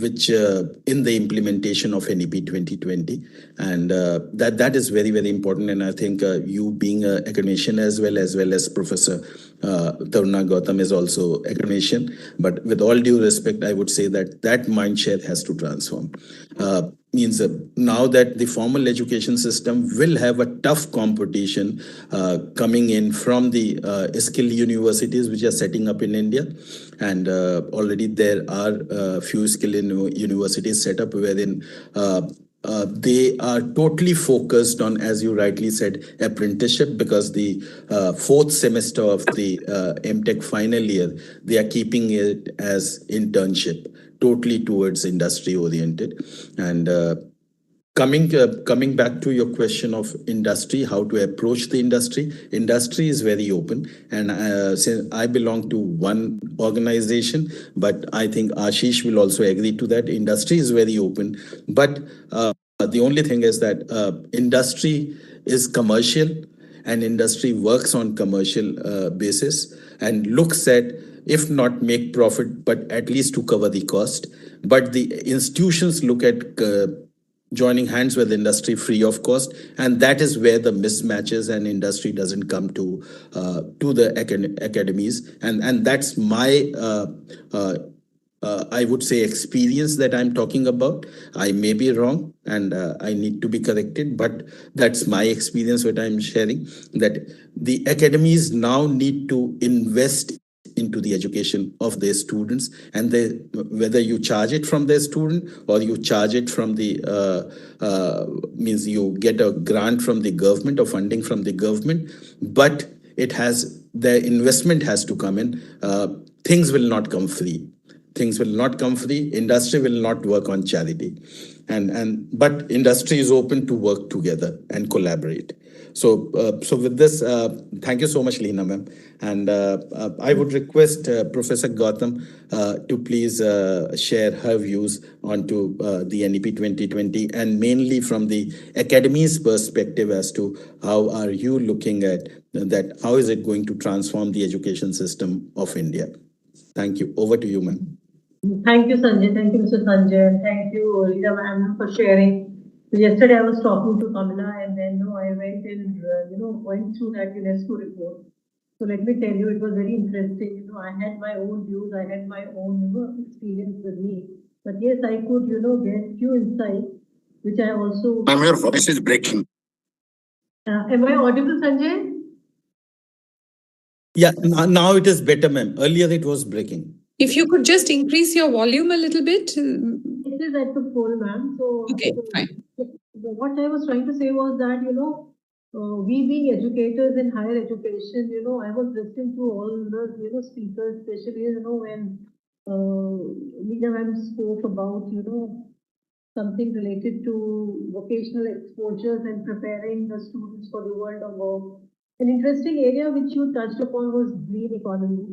Speaker 2: which in the implementation of NEP 2020, and that is very, very important. And I think you being an academician as well as Professor Taruna Gautam is also academician, but with all due respect, I would say that mindset has to transform. Means now that the formal education system will have a tough competition coming in from the skill universities which are setting up in India, and already there are few skill universities set up wherein they are totally focused on, as you rightly said, apprenticeship, because the fourth semester of the MTech final year, they are keeping it as internship, totally towards industry oriented. And coming back to your question of industry, how to approach the industry is very open. And since I belong to one organization, but I think Ashish will also agree to that, industry is very open. But the only thing is that industry is commercial, and industry works on commercial basis and looks at, if not make profit, but at least to cover the cost. But the institutions look at joining hands with industry free of cost, and that is where the mismatches and industry doesn't come to the academies, and that's my I would say experience that I'm talking about. I may be wrong, and I need to be corrected, but that's my experience what I'm sharing, that the academies now need to invest into the education of their students, and whether you charge it from their student or you charge it from the means you get a grant from the government or funding from the government, but the investment has to come in. Things will not come free. Industry will not work on charity, but industry is open to work together and collaborate. So with this, thank you so much, Lina ma'am. And I would request Professor Gautam to please share her views onto the NEP 2020, and mainly from the academy's perspective as to how are you looking at that, how is it going to transform the education system of India. Thank you. Over to you, ma'am.
Speaker 6: Thank you, Sanjay. Thank you, Mr. Sanjay. And thank you, Rita ma'am, for sharing So yesterday I was talking to Kamala, and then I went and went through that UNESCO report. So let me tell you, it was very interesting. I had my own views, I had my own experience with me. But yes, I could get few insights, which I also.
Speaker 1: Ma'am, your voice is breaking.
Speaker 6: Am I audible, Sanjay?
Speaker 2: Yeah, now it is better, ma'am. Earlier it was breaking.
Speaker 4: If you could just increase your volume a little bit.
Speaker 6: It is at the full, ma'am. So,
Speaker 4: Okay, fine.
Speaker 6: What I was trying to say was that, we being educators in higher education, I was listening to all the, speakers, especially, when Leena ma'am spoke about, something related to vocational exposures and preparing the students for the world of work. An interesting area which you touched upon was green economy.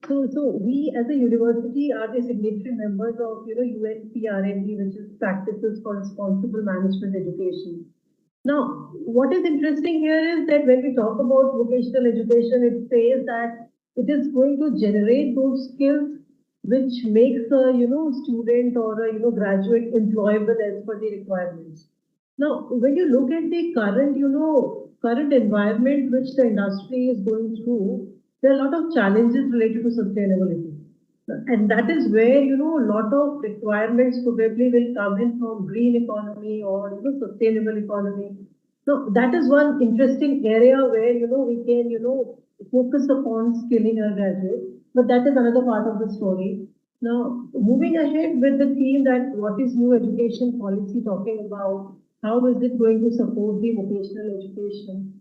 Speaker 6: So we as a university are the signatory members of UNPRMD, which is Practices for Responsible Management Education. Now, what is interesting here is that when we talk about vocational education, it says that it is going to generate those skills which makes a student or a graduate employable as per the requirements. Now, when you look at the current environment which the industry is going through, there are a lot of challenges related to sustainability. And that is where, a lot of requirements probably will come in from green economy or, sustainable economy. So that is one interesting area where, we can, focus upon skilling our graduates. But that is another part of the story. Now, moving ahead with the theme that what is new education policy talking about? How is it going to support the vocational education?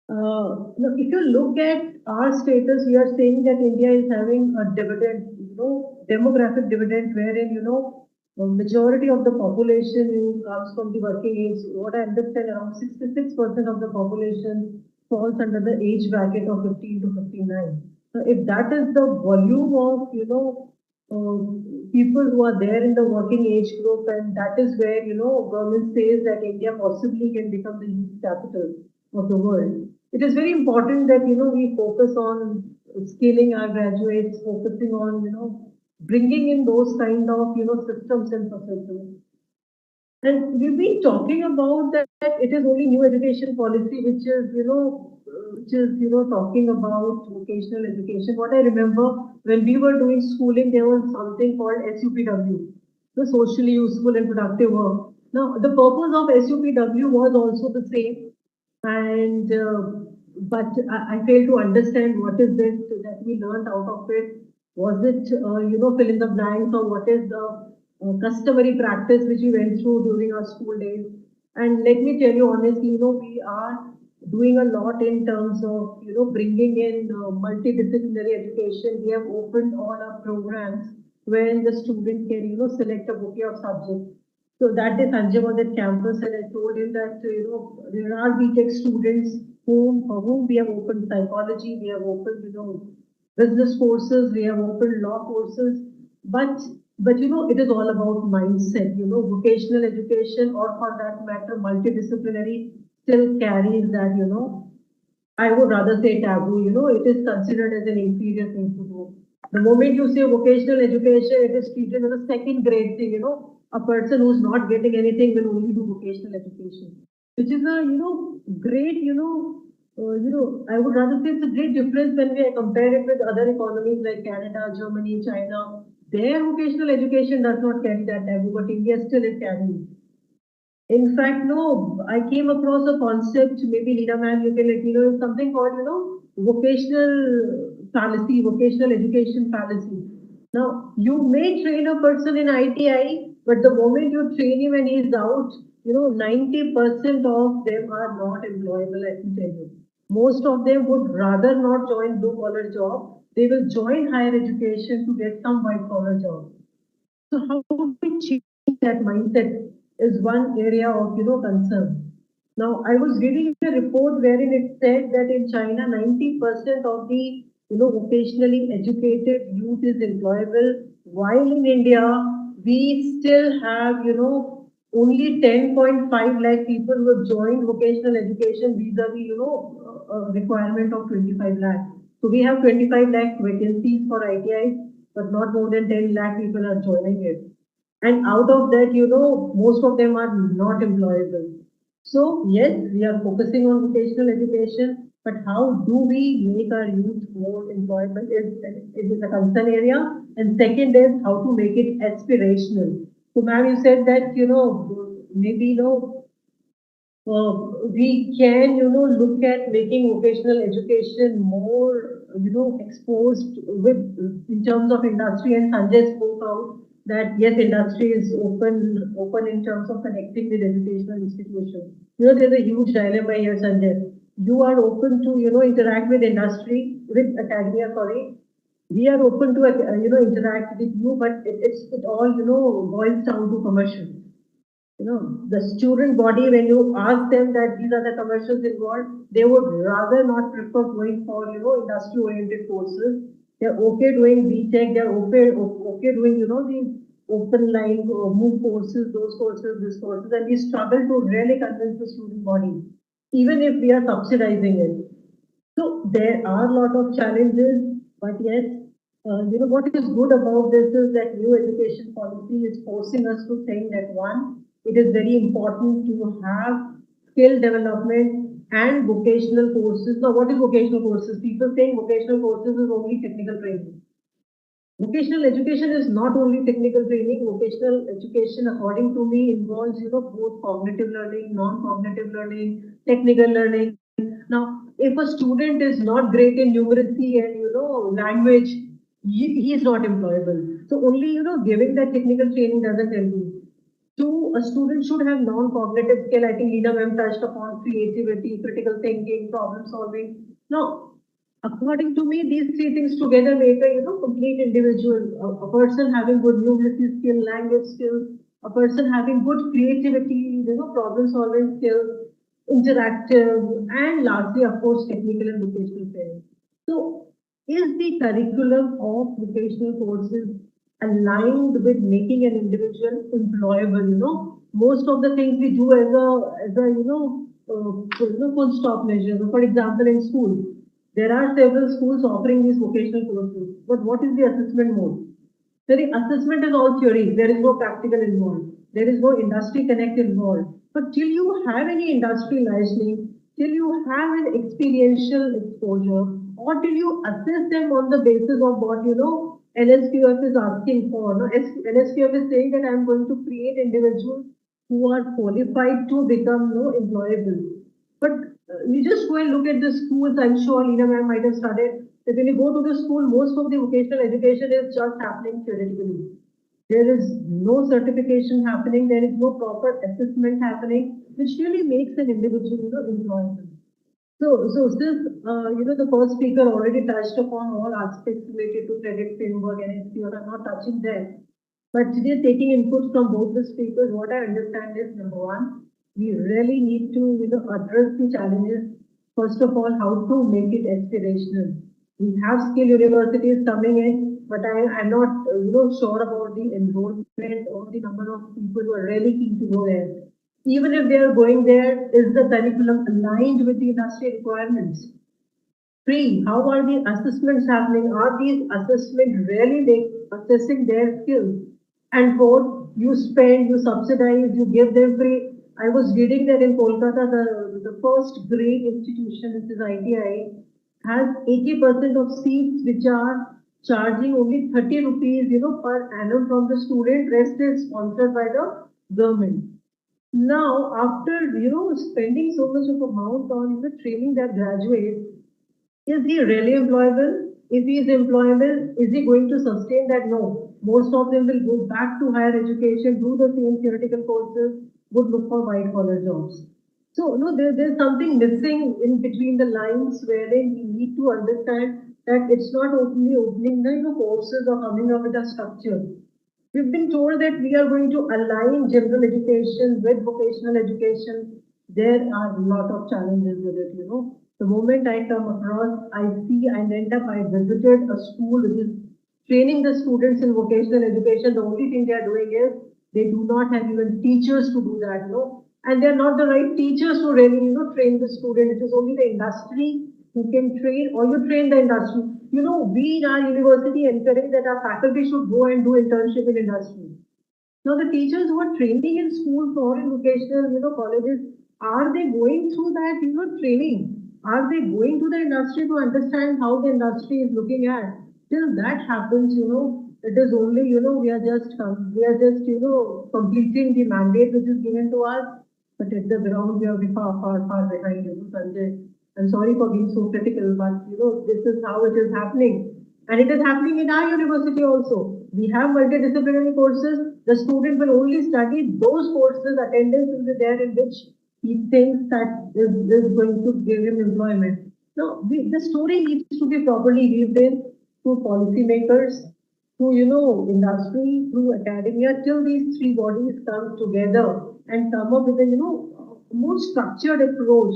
Speaker 6: If you look at our status, we are saying that India is having a dividend, demographic dividend, wherein, a majority of the population comes from the working age. What I understand, around 66% of the population falls under the age bracket of 15 to 59. So if that is the volume of, people who are there in the working age group, and that is where, government says that India possibly can become the youth capital of the world. It is very important that, we focus on scaling our graduates, focusing on, bringing in those kind of, systems and processes. And we've been talking about that it is only new education policy, which is, talking about vocational education. What I remember when we were doing schooling, there was something called SUPW, the socially useful and productive work. Now, the purpose of SUPW was also the same, and but I fail to understand what is it that we learned out of it. Was it, fill in the blanks, or what is the customary practice which we went through during our school days? And let me tell you honestly, we are doing a lot in terms of, bringing in multidisciplinary education. We have opened all our programs where the student can, select a bouquet of subjects. So that day Sanjay was at campus, and I told him that, there are BTech students for whom we have opened psychology, we have opened, business courses, we have opened law courses, but it is all about mindset. Vocational education, or for that matter, multidisciplinary, still carries that, I would rather say taboo. It is considered as an inferior thing to do. The moment you say vocational education, it is treated as a second grade thing. A person who's not getting anything will only do vocational education, which is a great I would rather say it's a great difference when we compare it with other economies like Canada, Germany, China. Their vocational education does not carry that taboo, but India still is carrying. In fact, no, I came across a concept, maybe Leena ma'am, you can let me know, something called, vocational fallacy, vocational education fallacy. Now, you may train a person in ITI, but the moment you train him and he's out, 90% of them are not employable, I can tell you. Most of them would rather not join blue collar job. They will join higher education to get some white collar job. So how do we change that mindset is one area of concern. Now I was reading a report wherein it said that in China 90% of the vocationally educated youth is employable, while in India we still have only 10.5 lakh people who have joined vocational education vis-a-vis a requirement of 25 lakh. So we have 25 lakh vacancies for ITI, but not more than 10 lakh people are joining it. And out of that, most of them are not employable. So yes, we are focusing on vocational education, but how do we make our youth more employable is a concern area. And second is how to make it aspirational. So ma'am, you said that, maybe, we can, look at making vocational education more, exposed with in terms of industry. And Sanjay spoke out that yes, industry is open in terms of connecting with educational institutions. There's a huge dilemma here, Sanjay. You are open to, interact with industry, with academia, sorry. We are open to, interact with you, but it all, boils down to commercial. The student body, when you ask them that these are the commercials involved, they would rather not prefer going for, industry-oriented courses. They're okay doing BTech, they're okay doing, the open line, move courses, those courses, this courses, and we struggle to really convince the student body, even if we are subsidizing it. So there are a lot of challenges, but yes, what is good about this is that new education policy is forcing us to think that one, it is very important to have skill development and vocational courses. Now, what is vocational courses? People think vocational courses is only technical training. Vocational education is not only technical training. Vocational education, according to me, involves both cognitive learning, non-cognitive learning, technical learning. Now, if a student is not great in numeracy and language, he is not employable. So only giving that technical training doesn't help you. Two, a student should have non-cognitive skill. I think Leena ma'am touched upon creativity, critical thinking, problem solving. Now, according to me, these three things together make a complete individual. A person having good numeracy skill, language skills, a person having good creativity, problem solving skills, interactive, and lastly, of course, technical and vocational training. So, is the curriculum of vocational courses aligned with making an individual employable? Most of the things we do as a full stop measure. For example, in school, there are several schools offering these vocational courses, but what is the assessment mode? So the assessment is all theory. There is no practical involved. There is no industry connect involved. But till you have any industry licensing, till you have an experiential exposure, or till you assess them on the basis of what NSQF is asking for. No? NSQF is saying that I'm going to create individuals who are qualified to become employable. But you just go and look at the schools. I'm sure Leena ma'am might have studied that when you go to the school, most of the vocational education is just happening theoretically. There is no certification happening. There is no proper assessment happening, which really makes an individual, employable. So since the first speaker already touched upon all aspects related to credit framework and NSP, I'm not touching there. But today, taking input from both the speakers, what I understand is number one, we really need to address the challenges. First of all, how to make it aspirational. We have skill universities coming in, but I'm not sure about the enrollment or the number of people who are really keen to go there. Even if they are going there, is the curriculum aligned with the industry requirements? Three, how are the assessments happening? Are these assessments really assessing their skills? And fourth, you spend, you subsidize, you give them free. I was reading that in Kolkata, the first grade institution, which is ITI, has 80% of seats which are charging only 30 rupees, per annum from the student. Rest is sponsored by the government. Now, after spending so much of amount on training their graduates, is he really employable? If he is employable, is he going to sustain that? No. Most of them will go back to higher education, do the same theoretical courses, would look for white collar jobs. So, there's something missing in between the lines wherein we need to understand that it's not only opening the courses or coming up with a structure. We've been told that we are going to align general education with vocational education. There are a lot of challenges with it, The moment I come across, I see, I end up, I visited a school which is training the students in vocational education. The only thing they are doing is they do not have even teachers to do that, And they're not the right teachers to really, train the student. It is only the industry who can train, or you train the industry. We in our university encourage that our faculty should go and do internship in industry. Now, the teachers who are training in schools or in vocational, colleges, are they going through that, training? Are they going to the industry to understand how the industry is looking at? Till that happens, it is only, we are just, completing the mandate which is given to us. But at the ground, we are far, far, far behind, Sanjay. I'm sorry for being so critical, but, this is how it is happening. And it is happening in our university also. We have multidisciplinary courses. The student will only study those courses, attendance will be there in which he thinks that is going to give him employment. No, the story needs to be properly weaved in to policymakers, to industry, through academia, till these three bodies come together and come up with a more structured approach.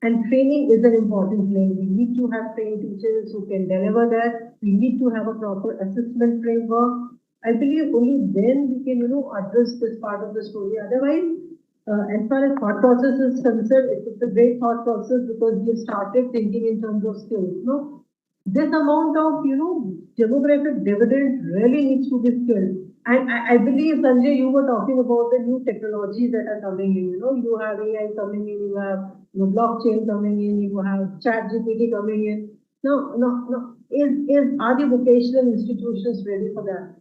Speaker 6: And training is an important thing. We need to have trained teachers who can deliver that. We need to have a proper assessment framework. I believe only then we can, address this part of the story. Otherwise, as far as thought process is concerned, it's a great thought process because we have started thinking in terms of skills. This amount of, demographic dividend really needs to be skilled. And I believe, Sanjay, you were talking about the new technologies that are coming in. You have AI coming in, you have blockchain coming in, you have chat GPT coming in. No. Are the vocational institutions ready for that?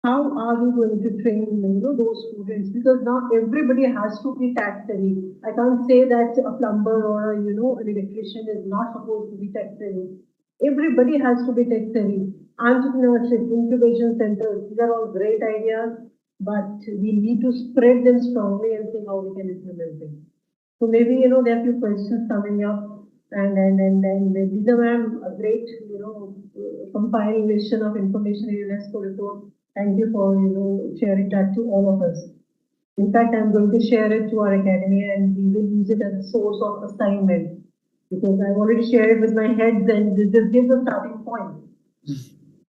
Speaker 6: How are we going to train those students? Because now everybody has to be tech savvy. I can't say that a plumber or an electrician is not supposed to be tech savvy. Everybody has to be tech savvy. Entrepreneurship, incubation centers, these are all great ideas, but we need to spread them strongly and see how we can implement them. So maybe there are a few questions coming up, and maybe the ma'am, a great compilation of information in UNESCO report. Thank you for sharing that to all of us. In fact, I'm going to share it to our academy, and we will use it as a source of assignment because I've already shared it with my heads, and this gives a starting point.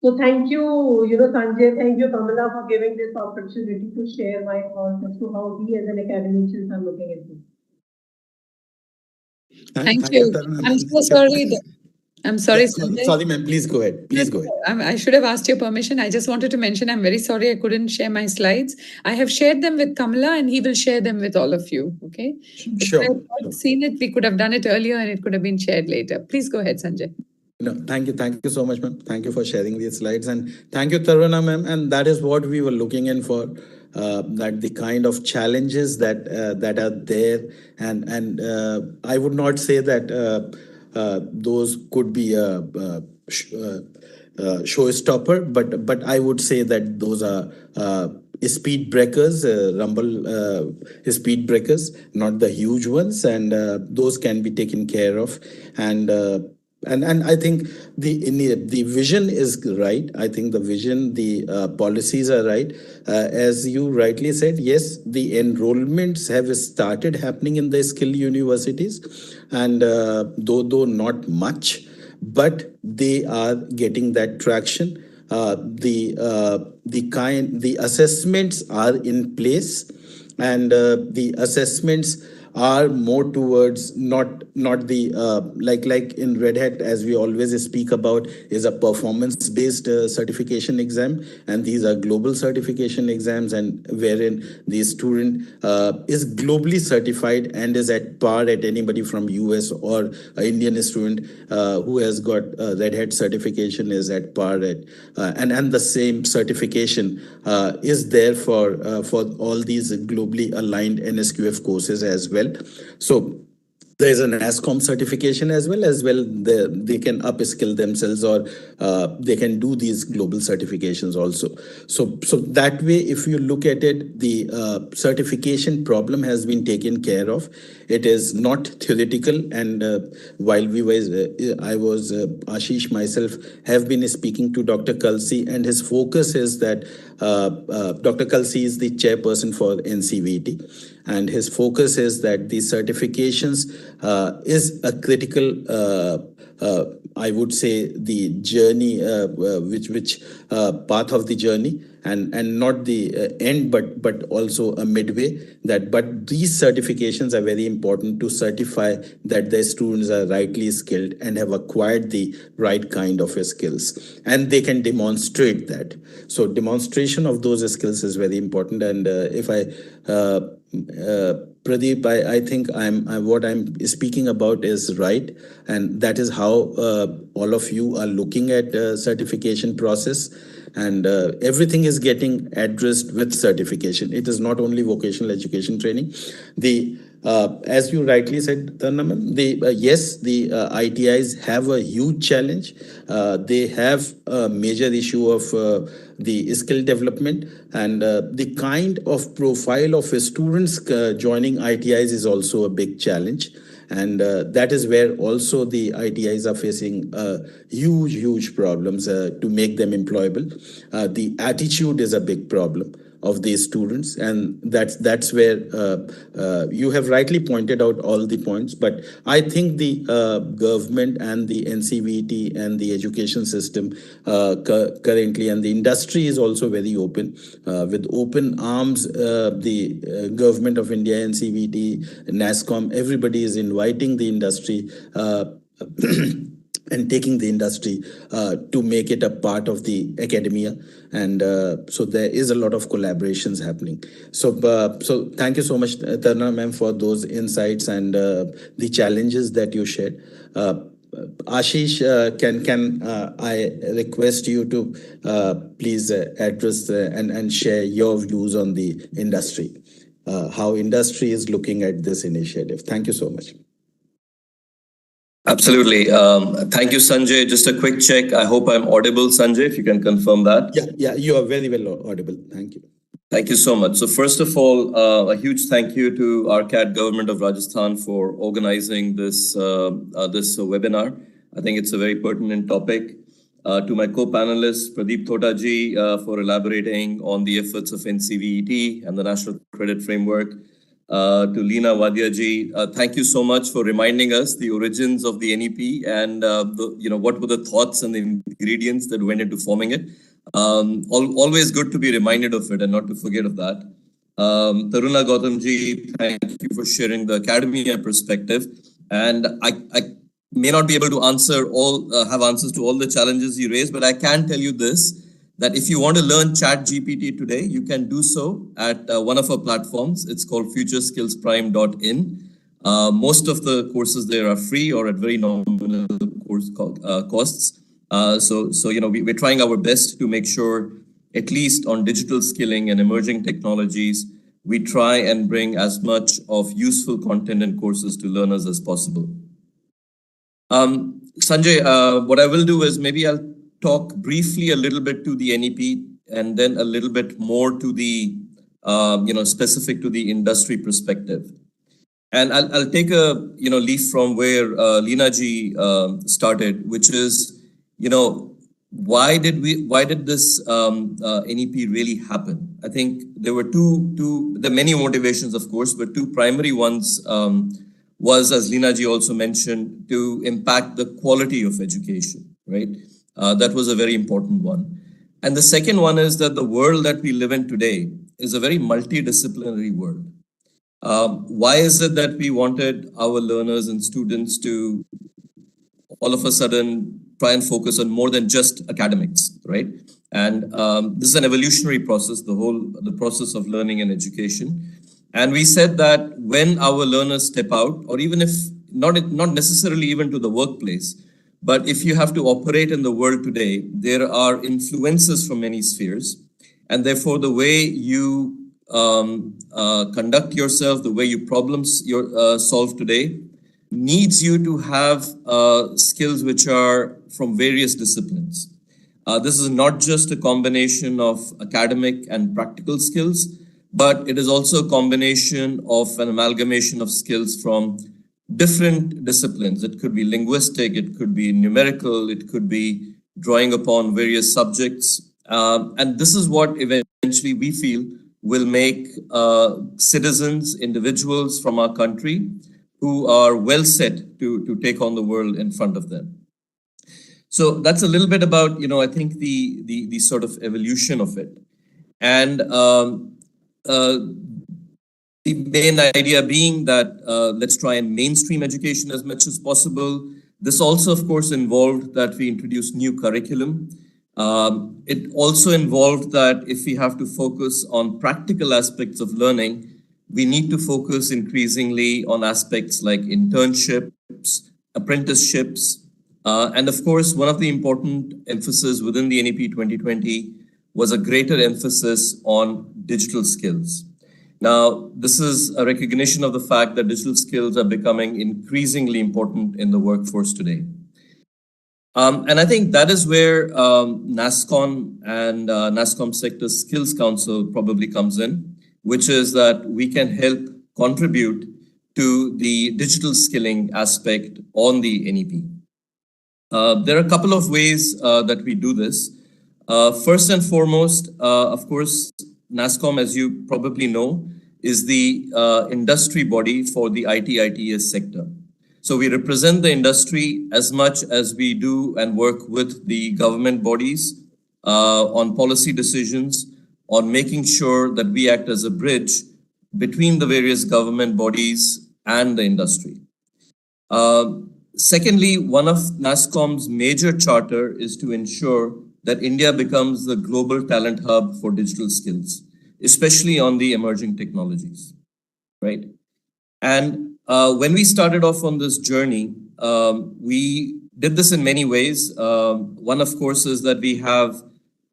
Speaker 6: So thank you, Sanjay, thank you, Kamala, for giving this opportunity to share my thoughts as to how we as an academicians are looking at this.
Speaker 4: Thank you. I'm so sorry. I'm sorry, Sanjay.
Speaker 2: Sorry, ma'am. Please go ahead. Please go ahead.
Speaker 4: I should have asked your permission. I just wanted to mention I'm very sorry I couldn't share my slides. I have shared them with Kamala and he will share them with all of you. Okay?
Speaker 2: Sure.
Speaker 4: If I had seen it, we could have done it earlier and it could have been shared later. Please go ahead, Sanjay.
Speaker 2: No, thank you so much, ma'am. Thank you for sharing these slides, and thank you, Taruna, ma'am. And that is what we were looking in for, that the kind of challenges that are there, and I would not say that those could be a showstopper, but I would say that those are speed breakers, rumble speed breakers, not the huge ones, and those can be taken care of, and I think the vision is right. I think the vision, the policies are right. As you rightly said, yes, the enrollments have started happening in the skill universities, and though not much, but they are getting that traction. The assessments are in place, and the assessments are more towards not the like in Red Hat, as we always speak about, is a performance based certification exam, and these are global certification exams, and wherein the student is globally certified and is at par at anybody from US, or an Indian student who has got Red Hat certification is at par at and the same certification is there for all these globally aligned NSQF courses as well. So there's an ASCOM certification as well. They can upskill themselves, or they can do these global certifications also. So that way, if you look at it, the certification problem has been taken care of. It is not theoretical, and while Ashish, myself, have been speaking to Dr. Kalsi, and his focus is that Dr. Kalsi is the chairperson for NCVT, and his focus is that the certifications is a critical, I would say, the journey, which path of the journey, and not the end, but also a midway. But these certifications are very important to certify that their students are rightly skilled and have acquired the right kind of skills, and they can demonstrate that. So demonstration of those skills is very important. And if I Pradeep, I think what I'm speaking about is right, and that is how all of you are looking at certification process, and everything is getting addressed with certification. It is not only vocational education training. The as you rightly said, Tarnam, yes, the ITIs have a huge challenge. They have a major issue of the skill development, and the kind of profile of students joining ITIs is also a big challenge. And that is where also the ITIs are facing huge problems to make them employable. The attitude is a big problem of these students, and that's where you have rightly pointed out all the points. But I think the government and the NCVT and the education system currently, and the industry is also very open, with open arms. The government of India, NCVT, NASSCOM, everybody is inviting the industry and taking the industry to make it a part of the academia. And so there is a lot of collaborations happening. So thank you so much, Tarna ma'am, for those insights and the challenges that you shared. Ashish, can I request you to please address and share your views on the industry, how industry is looking at this initiative? Thank you so much.
Speaker 5: Absolutely. Thank you, Sanjay. Just a quick check. I hope I'm audible, Sanjay, if you can confirm that.
Speaker 2: Yeah, you are very well audible. Thank you.
Speaker 5: Thank you so much. So first of all, a huge thank you to RCAT Government of Rajasthan for organizing this webinar. I think it's a very pertinent topic. To my co-panelists, Pradeep Thotaji, for elaborating on the efforts of NCVET and the National Credit Framework. To Leena Wadiaji, thank you so much for reminding us the origins of the NEP and what were the thoughts and the ingredients that went into forming it. Always good to be reminded of it and not to forget of that. Taruna Gautamji, thank you for sharing the academia perspective. And I may not be able to have answers to all the challenges you raised, but I can tell you this, that if you want to learn ChatGPT today, you can do so at one of our platforms. It's called futureskillsprime.in. Most of the courses there are free or at very nominal costs. So we're trying our best to make sure, at least on digital skilling and emerging technologies, we try and bring as much of useful content and courses to learners as possible. Sanjay, what I will do is maybe I'll talk briefly a little bit to the NEP and then a little bit more to the, specific to the industry perspective. And I'll take a, leaf from where Leena ji started, which is, why did this NEP really happen? I think there were there are many motivations, of course, but two primary ones was, as Leena ji also mentioned, to impact the quality of education, right? That was a very important one. And the second one is that the world that we live in today is a very multidisciplinary world. Why is it that we wanted our learners and students to all of a sudden try and focus on more than just academics, right? And this is an evolutionary process, the process of learning and education. And we said that when our learners step out, or even if not necessarily even to the workplace, but if you have to operate in the world today, there are influences from many spheres. And therefore, the way you conduct yourself, the way you solve today, needs you to have skills which are from various disciplines. This is not just a combination of academic and practical skills, but it is also a combination of an amalgamation of skills from different disciplines. It could be linguistic, it could be numerical, it could be drawing upon various subjects. And this is what eventually we feel will make citizens, individuals from our country who are well set to take on the world in front of them. So that's a little bit about, I think the sort of evolution of it. And the main idea being that let's try and mainstream education as much as possible. This also, of course, involved that we introduce new curriculum. It also involved that if we have to focus on practical aspects of learning, we need to focus increasingly on aspects like internships, apprenticeships, and of course, one of the important emphasis within the NEP 2020 was a greater emphasis on digital skills. Now, this is a recognition of the fact that digital skills are becoming increasingly important in the workforce today. And I think that is where NASSCOM and NASSCOM Sector Skills Council probably comes in, which is that we can help contribute to the digital skilling aspect on the NEP. There are a couple of ways that we do this. First and foremost, of course, NASSCOM, as you probably know, is the industry body for the IT/ITES sector. So we represent the industry as much as we do and work with the government bodies on policy decisions, on making sure that we act as a bridge between the various government bodies and the industry. Secondly, one of NASSCOM's major charter is to ensure that India becomes the global talent hub for digital skills, especially on the emerging technologies, right? And when we started off on this journey, we did this in many ways. One, of course, is that we have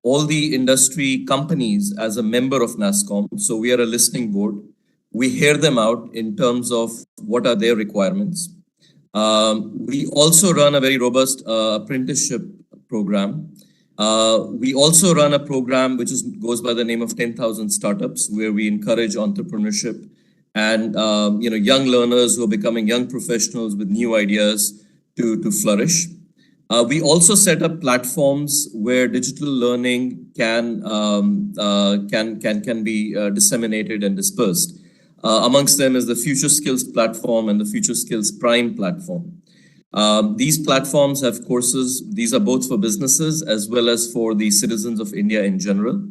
Speaker 5: all the industry companies as a member of NASSCOM. So we are a listening board. We hear them out in terms of what are their requirements. We also run a very robust apprenticeship program. We also run a program which goes by the name of 10,000 Startups, where we encourage entrepreneurship and young learners who are becoming young professionals with new ideas to flourish. We also set up platforms where digital learning can be disseminated and dispersed. Amongst them is the Future Skills platform and the Future Skills Prime platform. These platforms have courses. These are both for businesses as well as for the citizens of India in general.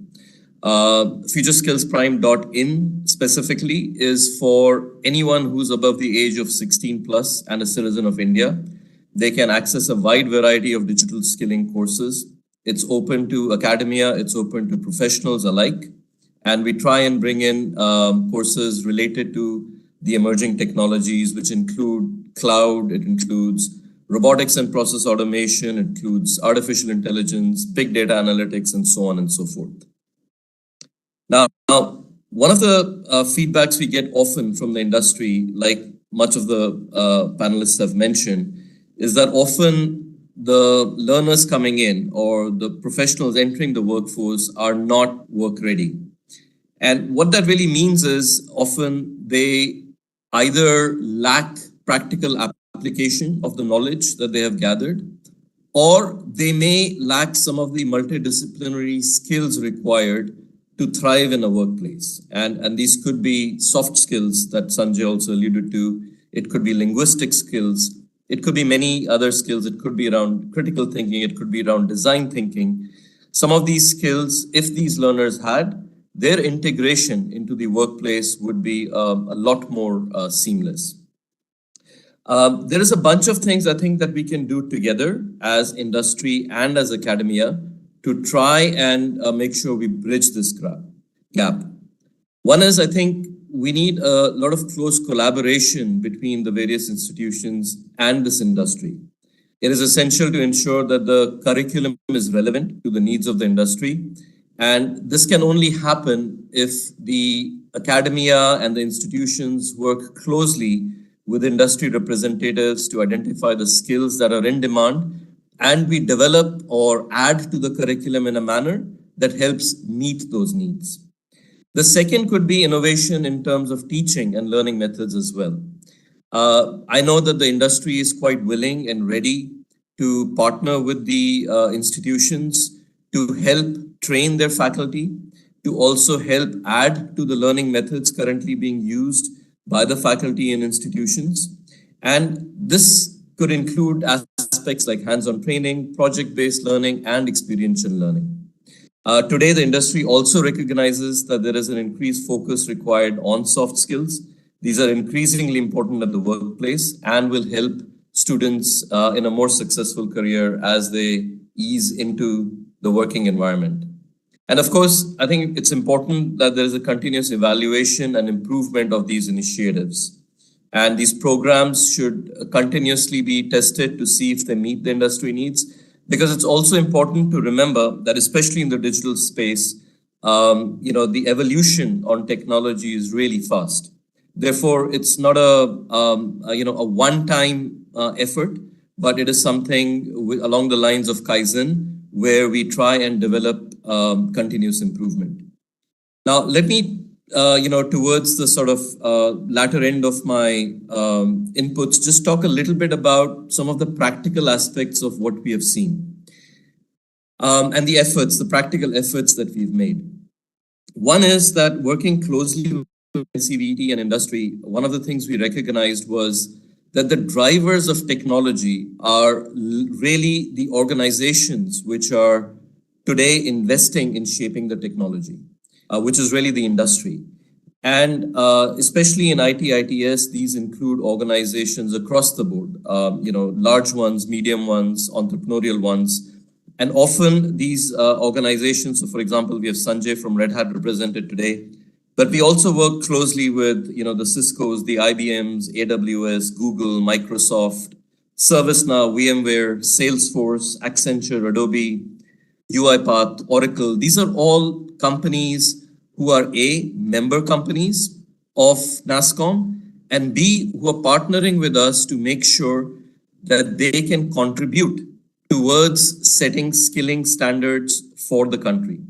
Speaker 5: FutureSkillsPrime.in specifically is for anyone who's above the age of 16 plus and a citizen of India. They can access a wide variety of digital skilling courses. It's open to academia, it's open to professionals alike. And we try and bring in courses related to the emerging technologies, which include cloud, it includes robotics and process automation, it includes artificial intelligence, big data analytics, and so on and so forth. Now one of the feedbacks we get often from the industry, like much of the panelists have mentioned, is that often the learners coming in or the professionals entering the workforce are not work ready. And what that really means is often they either lack practical application of the knowledge that they have gathered, or they may lack some of the multidisciplinary skills required to thrive in a workplace. And these could be soft skills that Sanjay also alluded to. It could be linguistic skills. It could be many other skills. It could be around critical thinking. It could be around design thinking. Some of these skills, if these learners had, their integration into the workplace would be a lot more seamless. There is a bunch of things I think that we can do together as industry and as academia to try and make sure we bridge this gap. One is, I think, we need a lot of close collaboration between the various institutions and this industry. It is essential to ensure that the curriculum is relevant to the needs of the industry. And this can only happen if the academia and the institutions work closely with industry representatives to identify the skills that are in demand, and we develop or add to the curriculum in a manner that helps meet those needs. The second could be innovation in terms of teaching and learning methods as well. I know that the industry is quite willing and ready to partner with the institutions to help train their faculty. to also help add to the learning methods currently being used by the faculty and institutions. And this could include aspects like hands-on training, project-based learning, and experiential learning. Today, the industry also recognizes that there is an increased focus required on soft skills. These are increasingly important at the workplace and will help students in a more successful career as they ease into the working environment. And of course, I think it's important that there is a continuous evaluation and improvement of these initiatives. And these programs should continuously be tested to see if they meet the industry needs, because it's also important to remember that, especially in the digital space, the evolution on technology is really fast. Therefore, it's not a one-time effort, but it is something along the lines of Kaizen, where we try and develop continuous improvement. Now, let me, towards the sort of latter end of my inputs, just talk a little bit about some of the practical aspects of what we have seen and the practical efforts that we've made. One is that working closely with NCVT and industry, one of the things we recognized was that the drivers of technology are really the organizations which are today investing in shaping the technology, which is really the industry. And especially in IT, ITS, these include organizations across the board, large ones, medium ones, entrepreneurial ones. And often these organizations, so for example, we have Sanjay from Red Hat represented today, but we also work closely with, the Ciscos, the IBMs, AWS, Google, Microsoft, ServiceNow, VMware, Salesforce, Accenture, Adobe, UiPath, Oracle. These are all companies who are A, member companies of NASSCOM, and B, who are partnering with us to make sure that they can contribute towards setting skilling standards for the country.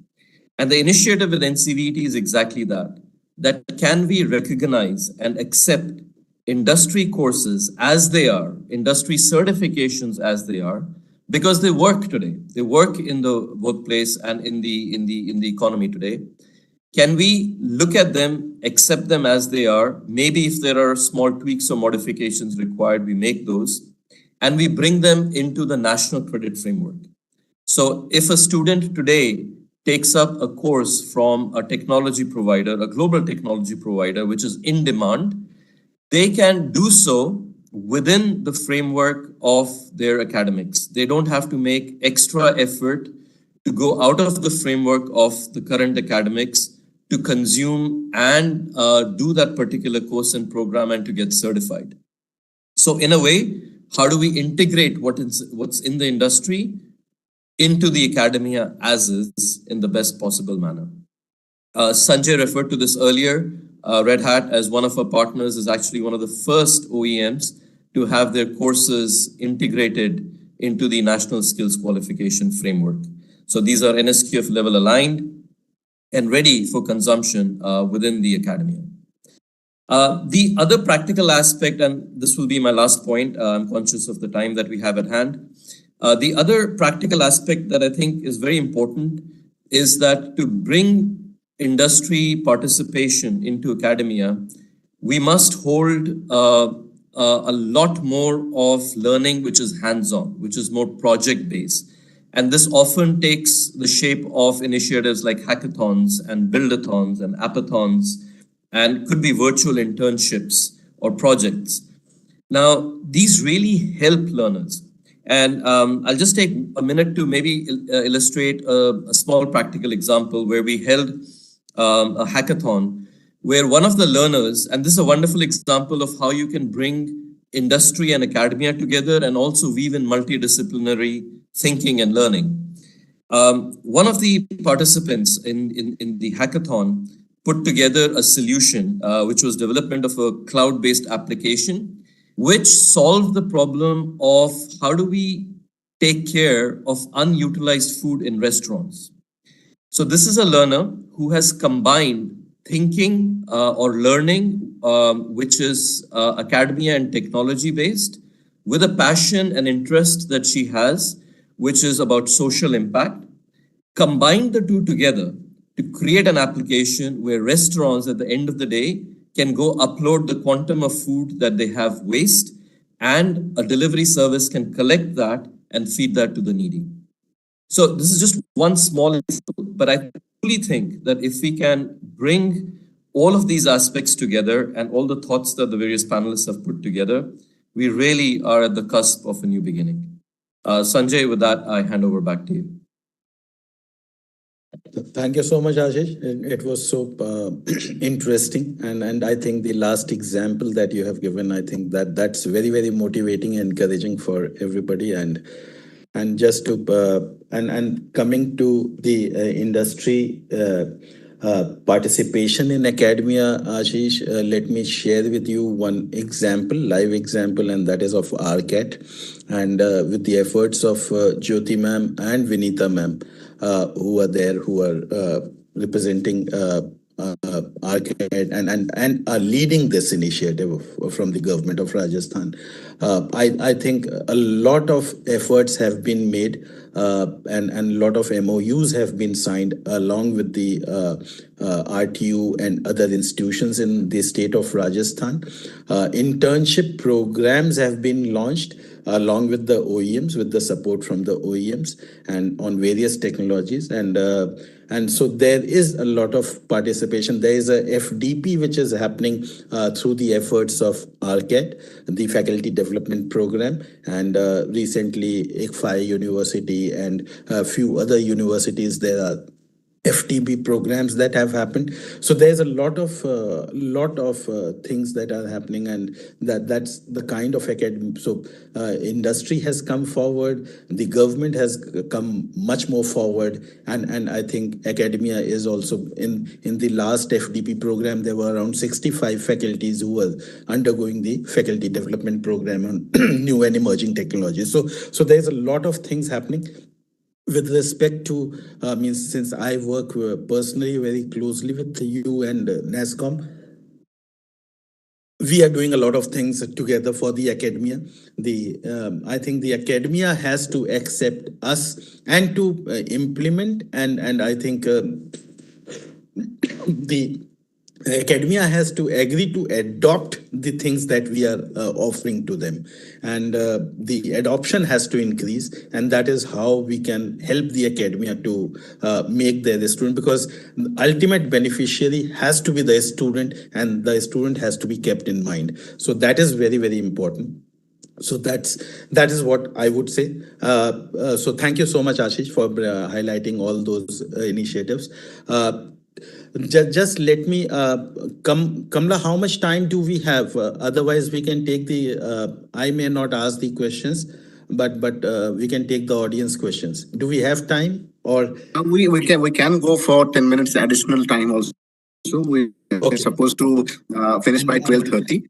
Speaker 5: And the initiative with NCVT is exactly that can we recognize and accept industry courses as they are, industry certifications as they are, because they work today. They work in the workplace and in the economy today. Can we look at them, accept them as they are? Maybe if there are small tweaks or modifications required, we make those, and we bring them into the national credit framework. So if a student today takes up a course from a technology provider, a global technology provider, which is in demand, they can do so within the framework of their academics. They don't have to make extra effort to go out of the framework of the current academics to consume and do that particular course and program and to get certified. So in a way, how do we integrate what's in the industry into the academia as is in the best possible manner? Sanjay referred to this earlier. Red Hat, as one of our partners, is actually one of the first OEMs to have their courses integrated into the National Skills Qualification Framework. So these are NSQF level aligned and ready for consumption within the academia. The other practical aspect, and this will be my last point, I'm conscious of the time that we have at hand. The other practical aspect that I think is very important is that to bring industry participation into academia, we must hold a lot more of learning which is hands-on, which is more project-based. And this often takes the shape of initiatives like hackathons and build-a-thons and app-a-thons, and could be virtual internships or projects. Now, these really help learners. And I'll just take a minute to maybe illustrate a small practical example where we held a hackathon where one of the learners, and this is a wonderful example of how you can bring industry and academia together and also weave in multidisciplinary thinking and learning. One of the participants in the hackathon put together a solution, which was development of a cloud-based application, which solved the problem of how do we take care of unutilized food in restaurants. So this is a learner who has combined thinking or learning, which is academia and technology based, with a passion and interest that she has, which is about social impact, combined the two together to create an application where restaurants at the end of the day can go upload the quantum of food that they have waste, and a delivery service can collect that and feed that to the needy. So this is just one small example, but I truly think that if we can bring all of these aspects together and all the thoughts that the various panelists have put together, we really are at the cusp of a new beginning. Sanjay, with that, I hand over back to you.
Speaker 2: Thank you so much, Ashish. It was so interesting, and I think the last example that you have given, I think that's very, very motivating and encouraging for everybody. And just to and coming to the industry participation in academia, Ashish, let me share with you one example, live example, and that is of RCAT, and with the efforts of Jyoti ma'am and Vinita ma'am, who are there, who are representing RCAT and are leading this initiative from the government of Rajasthan. I think a lot of efforts have been made, and a lot of MOUs have been signed along with the RTU and other institutions in the state of Rajasthan. Internship programs have been launched along with the OEMs, with the support from the OEMs, and on various technologies. And so there is a lot of participation. There is a FDP which is happening through the efforts of RCAT, the Faculty Development Program, and recently ICFI University and a few other universities. There are FTB programs that have happened. So there's a lot of things that are happening, and that's the kind of academic. So industry has come forward, the government has come much more forward, and I think academia is also in the last FDP program. There were around 65 faculties who were undergoing the faculty development program on new and emerging technologies. So there's a lot of things happening. With respect to, since I work personally very closely with you and NASCOM, we are doing a lot of things together for the academia. I think the academia has to accept us and to implement, and I think the academia has to agree to adopt the things that we are offering to them, and the adoption has to increase, and that is how we can help the academia to make their student, because the ultimate beneficiary has to be the student, and the student has to be kept in mind. So that is very, very important. So that is what I would say. So thank you so much, Ashish, for highlighting all those initiatives. Just let me, Kamla, how much time do we have? Otherwise, we can take the, I may not ask the questions, but we can take the audience questions. Do we have time, or?
Speaker 1: We can go for 10 minutes additional time also. So we are supposed to finish by 12:30.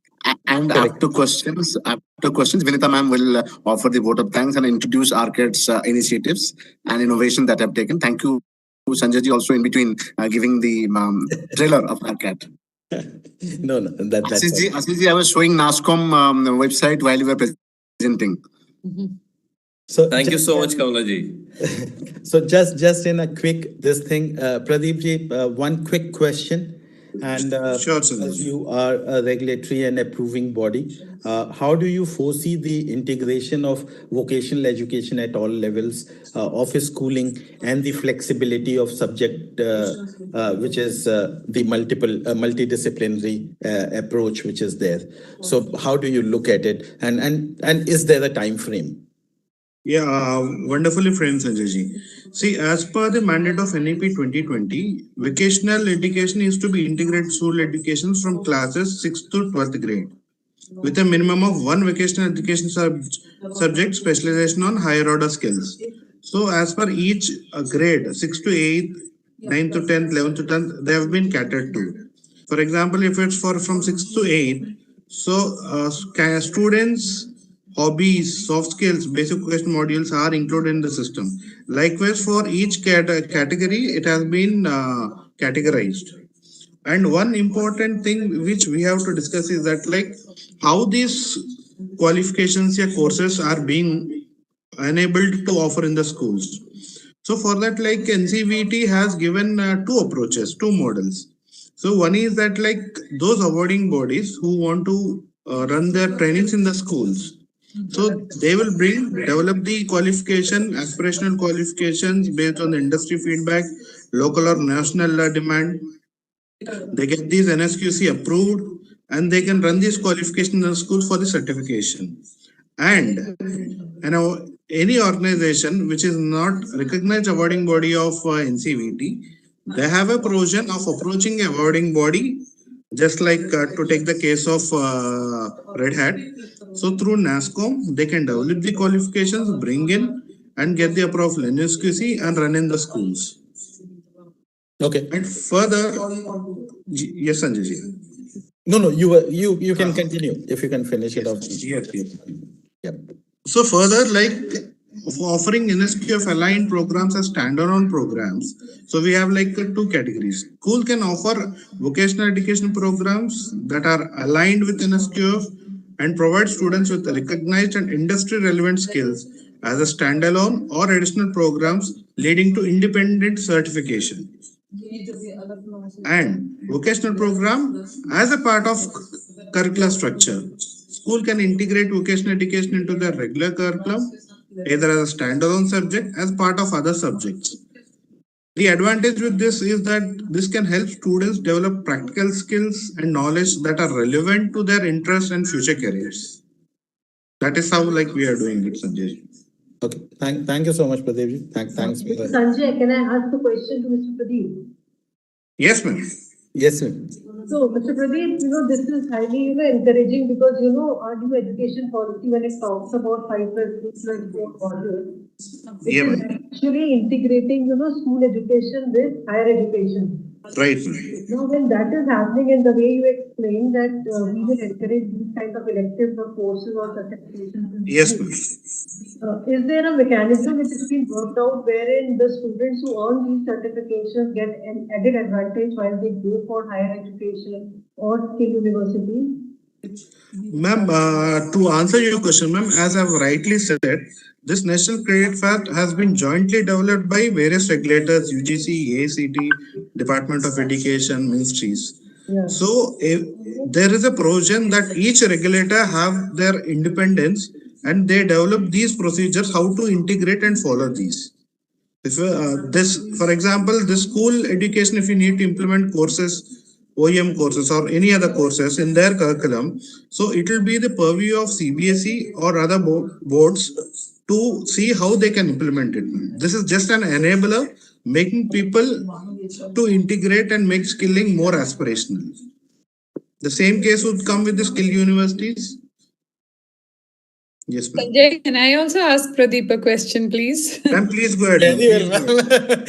Speaker 1: And after questions, Vinita ma'am will offer the vote of thanks and introduce RCAT's initiatives and innovation that have taken. Thank you, Sanjay ji, also in between giving the trailer of RCAT.
Speaker 2: No, that's
Speaker 1: Ashish ji, I was showing NASCOM website while you were presenting.
Speaker 2: So
Speaker 5: thank you so much, Kamla ji.
Speaker 2: So just in a quick Pradeep ji, one quick question. And
Speaker 3: Sure,
Speaker 2: as you are a regulatory and approving body, how do you foresee the integration of vocational education at all levels, office schooling, and the flexibility of subject, which is the multidisciplinary approach which is there? So how do you look at it, and is there a time frame?
Speaker 3: Yeah, wonderfully framed, Sanjay ji. See, as per the mandate of NEP 2020, vocational education is to be integrated school education from classes 6th to 12th grade, with a minimum of one vocational education subject specialization on higher order skills. So, as per each grade, 6th to 8th, 9th to 10th, 11th to 10th, they have been catered to. For example, if it's from 6th to 8th, so students' hobbies, soft skills, basic question modules are included in the system. Likewise, for each category, it has been categorized. And one important thing which we have to discuss is that, like, how these qualifications or courses are being enabled to offer in the schools. So for that, like NCVT has given two approaches, two models. So one is that like those awarding bodies who want to run their trainings in the schools. So they will develop the qualification, aspirational qualifications based on the industry feedback, local or national demand. They get these NSQC approved and they can run these qualifications in the schools for the certification. And any organization which is not recognized awarding body of NCVT, they have a provision of approaching a awarding body, just like to take the case of Red Hat. So through NASCOM, they can develop the qualifications, bring in and get the approval NSQC and run in the schools.
Speaker 2: Okay.
Speaker 3: And further, yes, Sanjay ji.
Speaker 2: No, you can continue if you can finish it off.
Speaker 3: Yes, yes.
Speaker 2: Yeah.
Speaker 3: So further, like offering NSQF aligned programs as standalone programs. So we have like two categories. School can offer vocational education programs that are aligned with NSQF and provide students with recognized and industry relevant skills as a standalone or additional programs leading to independent certification. And vocational program as a part of curricular structure. School can integrate vocational education into their regular curriculum, either as a standalone subject as part of other subjects. The advantage with this is that this can help students develop practical skills and knowledge that are relevant to their interests and future careers. That is how like we are doing it, Sanjay.
Speaker 2: Okay. Thank you so much, Pradeep. Thanks for that.
Speaker 6: Sanjay, can I ask a question to Mr. Pradeep?
Speaker 3: Yes, ma'am.
Speaker 2: Yes, ma'am.
Speaker 6: So, Mr. Pradeep, this is highly, encouraging because, our new education policy, when it talks about 5 plus 3 plus 4 orders, it
Speaker 3: Yeah,
Speaker 6: is
Speaker 3: ma'am.
Speaker 6: actually integrating, school education with higher education.
Speaker 3: Right.
Speaker 6: Now, when that is happening and the way you explained that we will encourage these kinds of electives or courses or certifications.
Speaker 3: Yes, ma'am.
Speaker 6: Is there a mechanism which has been worked out wherein the students who earn these certifications get an added advantage while they go for higher education or skill universities?
Speaker 3: Ma'am, to answer your question, ma'am, as I've rightly said, this National Credit Fair has been jointly developed by various regulators, UGC, AICT, Department of Education, ministries.
Speaker 6: Yeah.
Speaker 3: So there is a provision that each regulator have their independence and they develop these procedures, how to integrate and follow these. If for example, the school education, if you need to implement courses, OEM courses or any other courses in their curriculum, so it will be the purview of CBSE or other boards to see how they can implement it. This is just an enabler, making people to integrate and make skilling more aspirational. The same case would come with the skill universities. Yes, ma'am.
Speaker 4: Sanjay, can I also ask Pradeep a question, please?
Speaker 3: Ma'am, please go ahead.
Speaker 2: Very well, ma'am.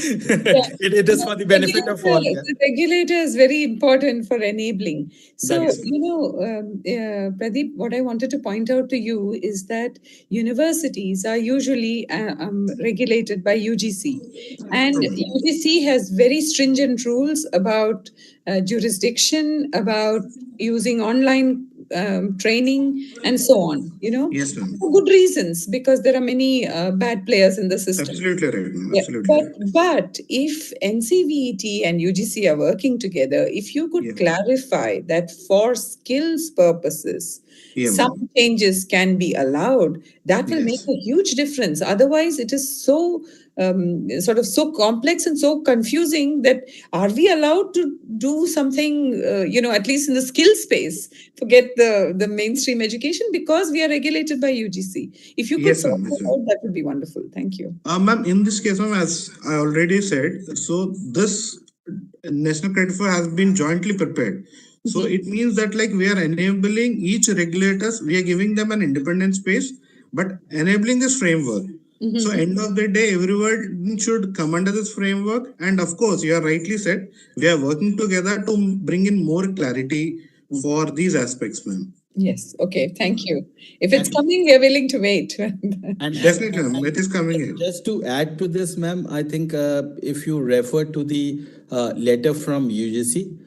Speaker 2: It is for the benefit of all. Yeah.
Speaker 4: The regulator is very important for enabling. So,
Speaker 2: That is
Speaker 4: Pradeep, what I wanted to point out to you is that universities are usually regulated by UGC. And UGC has very stringent rules about jurisdiction, about using online training and so on,
Speaker 3: Yes, ma'am.
Speaker 4: for good reasons, because there are many bad players in the system.
Speaker 3: Absolutely right, ma'am.
Speaker 4: Yeah,
Speaker 3: Absolutely right.
Speaker 4: but if NCVET and UGC are working together, if you could
Speaker 3: Yeah.
Speaker 4: clarify that for skills purposes,
Speaker 3: Yeah,
Speaker 4: some
Speaker 3: ma'am.
Speaker 4: changes can be allowed, that will make
Speaker 3: Yes.
Speaker 4: a huge difference. Otherwise, it is so so complex and so confusing that are we allowed to do something, at least in the skill space, forget the mainstream education, because we are regulated by UGC. If you could
Speaker 3: Yes,
Speaker 4: sort
Speaker 3: ma'am.
Speaker 4: that out, that would be wonderful. Thank you.
Speaker 3: Ma'am, in this case, ma'am, as I already said, so this National Credit Fair has been jointly prepared. So it means that like we are enabling each regulators, we are giving them an independent space, but enabling this framework. So end of the day, everyone should come under this framework. And of course, you are rightly said, we are working together to bring in more clarity for these aspects, ma'am.
Speaker 4: Yes. Okay. Thank you. If it's coming, we are willing to wait.
Speaker 2: And
Speaker 3: Definitely, ma'am, it is coming in.
Speaker 2: just to add to this, ma'am, I think if you refer to the letter from UGC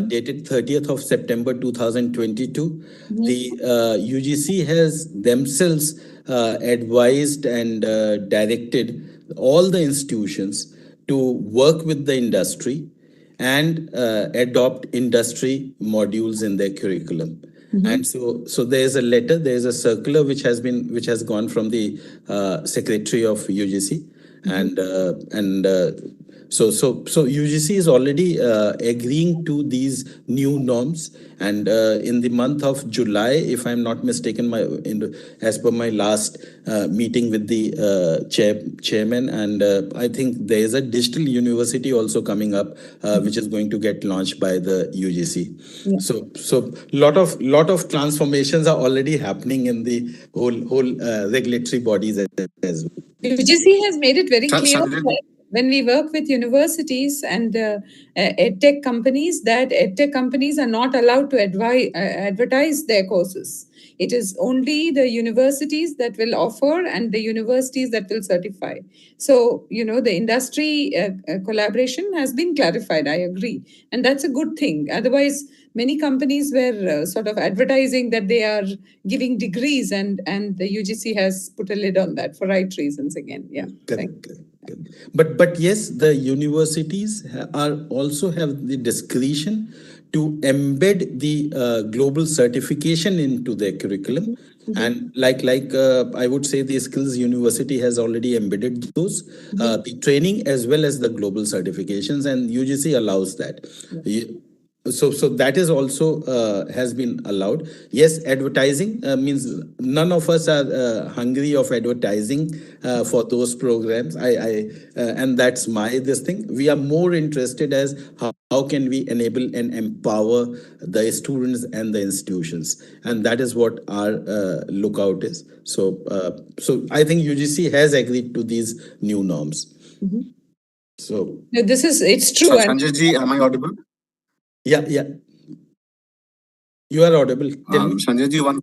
Speaker 2: dated 30th of September 2022, the UGC has themselves advised and directed all the institutions to work with the industry and adopt industry modules in their curriculum. And so there is a letter, there is a circular which has gone from the Secretary of UGC, so UGC is already agreeing to these new norms, and in the month of July, if I'm not mistaken, as per my last meeting with the chairman, and I think there is a digital university also coming up, which is going to get launched by the UGC.
Speaker 4: Yeah.
Speaker 2: So lot of transformations are already happening in the whole regulatory bodies as well.
Speaker 4: UGC has made it very clear that when we work with universities and edtech companies, that edtech companies are not allowed to advertise their courses. It is only the universities that will offer and the universities that will certify. So, the industry collaboration has been clarified. I agree. And that's a good thing. Otherwise, many companies were sort of advertising that they are giving degrees, and the UGC has put a lid on that for right reasons again. Yeah.
Speaker 2: Correct. But yes, the universities are also have the discretion to embed the global certification into their curriculum. And like I would say the Skills University has already embedded those, the training as well as the global certifications, and UGC allows that. So that is also has been allowed. Yes, advertising means none of us are hungry of advertising for those programs. And that's this thing. We are more interested as how can we enable and empower the students and the institutions, and that is what our lookout is. So I think UGC has agreed to these new norms. So
Speaker 4: it's true.
Speaker 1: Sanjay ji, am I audible?
Speaker 2: Yeah. You are audible. Tell me.
Speaker 1: Sanjay ji, one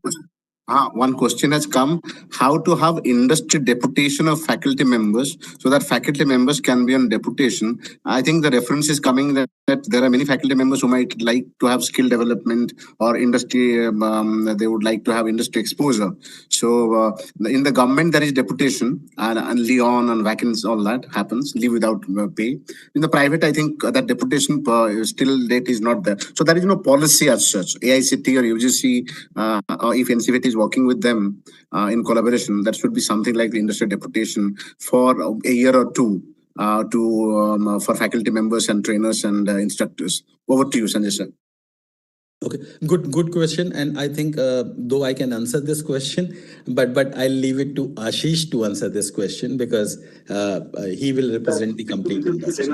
Speaker 1: question has come: how to have industry deputation of faculty members so that faculty members can be on deputation. I think the reference is coming that there are many faculty members who might like to have skill development or industry. They would like to have industry exposure. So in the government there is deputation and leave-on and vacancies, all that happens, leave without pay. In the private, I think that deputation still date is not there. So there is no policy as such. AICT or UGC, or if NCVT is working with them in collaboration, that should be something like the industry deputation for a year or two for faculty members and trainers and instructors. Over to you, Sanjay sir.
Speaker 2: Okay, good question, and I think though I can answer this question, but I'll leave it to Ashish to answer this question because he will represent the complete industry.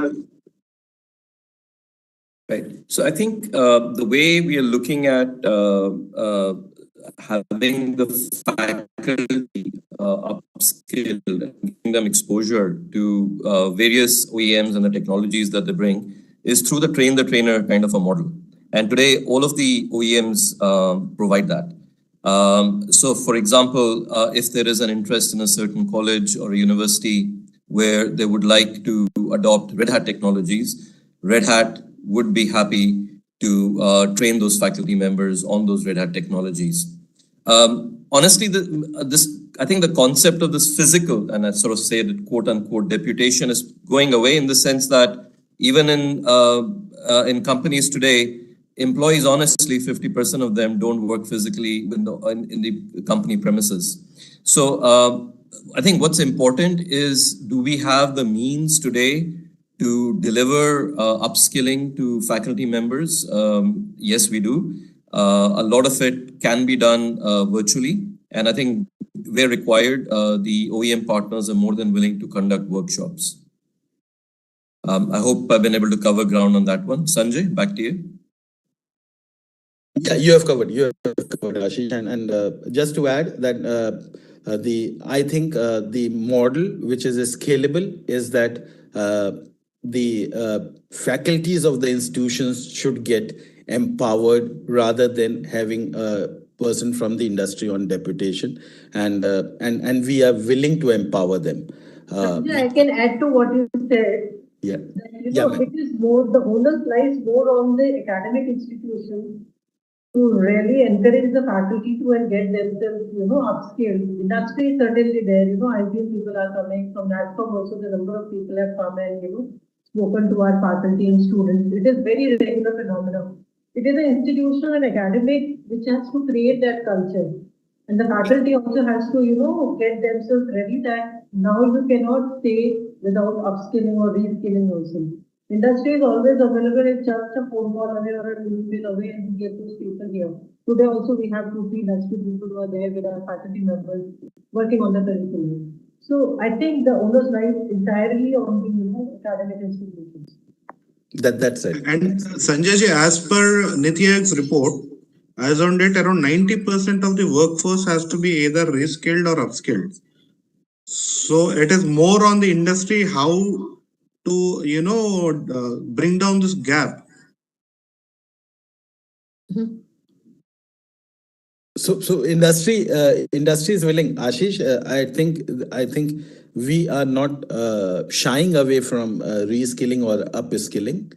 Speaker 5: Right. So I think the way we are looking at having the faculty upskilled, giving them exposure to various OEMs and the technologies that they bring is through the train the trainer kind of a model. And today, all of the OEMs provide that. So for example, if there is an interest in a certain college or a university where they would like to adopt Red Hat technologies, Red Hat would be happy to train those faculty members on those Red Hat technologies. Honestly, I think the concept of this physical, and I sort of say that quote unquote deputation, is going away in the sense that even in companies today, employees, honestly, 50% of them don't work physically in the company premises. So I think what's important is, do we have the means today to deliver upskilling to faculty members? Yes, we do. A lot of it can be done virtually. And I think where required, the OEM partners are more than willing to conduct workshops. I hope I've been able to cover ground on that one. Sanjay, back to you.
Speaker 2: Yeah, you have covered, Ashish. And just to add that I think the model which is scalable is that the faculties of the institutions should get empowered rather than having a person from the industry on deputation, and we are willing to empower them.
Speaker 6: I can add to what you said.
Speaker 2: Yeah.
Speaker 6: It is more, the onus lies more on the academic institutions to really encourage the faculty to and get themselves, upskilled. Industry is certainly there. IPL people are coming from NASCOM also. The number of people have come and spoken to our faculty and students. It is very regular phenomenon. It is an institutional and academic which has to create that culture. And the faculty also has to, get themselves ready that now you cannot stay without upskilling or reskilling also. Industry is always available. It's just a phone call away or a email away and we get those people here. Today also we have 2-3 industry people who are there with our faculty members working on the curriculum. So I think the onus lies entirely on the academic institutions.
Speaker 2: That's it.
Speaker 3: And Sanjay ji, as per Niti Aayog's report, as on date, around 90% of the workforce has to be either reskilled or upskilled. So it is more on the industry how to bring down this gap.
Speaker 2: So industry is willing. Ashish, I think we are not shying away from reskilling or upskilling.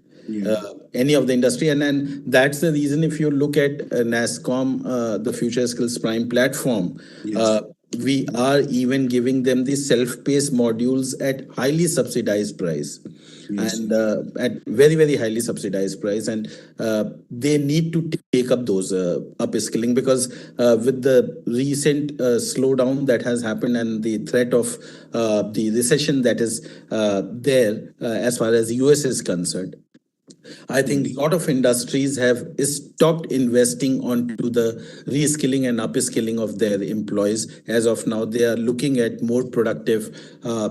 Speaker 2: Any of the industry, and that's the reason. If you look at NASCOM, the Future Skills Prime platform, we are even giving them the self-paced modules at highly subsidized price. And at very, very highly subsidized price, and they need to take up those upskilling, because with the recent slowdown that has happened and the threat of the recession that is there as far as US is concerned, I think a lot of industries have stopped investing onto the reskilling and upskilling of their employees. As of now, they are looking at more productive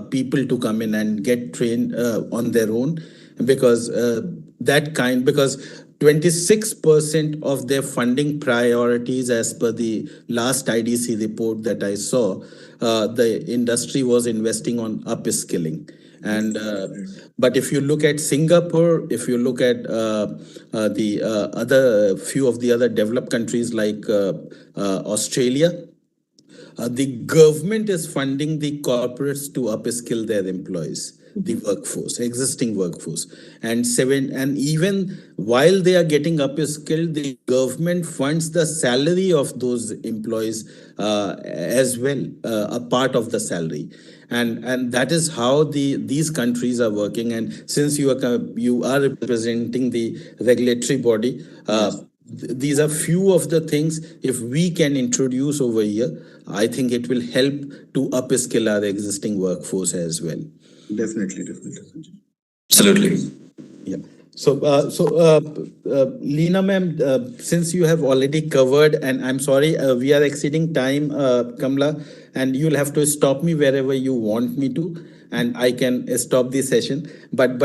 Speaker 2: people to come in and get trained on their own, because because 26% of their funding priorities, as per the last IDC report that I saw, the industry was investing on upskilling. And but if you look at Singapore, if you look at the other few of the other developed countries like Australia, the government is funding the corporates to upskill their employees, the workforce, existing workforce, and even while they are getting upskilled, the government funds the salary of those employees as well, a part of the salary. And that is how these countries are working. And since you are representing the regulatory body, these are few of the things. If we can introduce over here, I think it will help to upskill our existing workforce as well.
Speaker 3: Definitely.
Speaker 5: Absolutely.
Speaker 2: Yeah. So, Leena ma'am, since you have already covered, and I'm sorry, we are exceeding time, Kamla, and you'll have to stop me wherever you want me to, and I can stop the session. But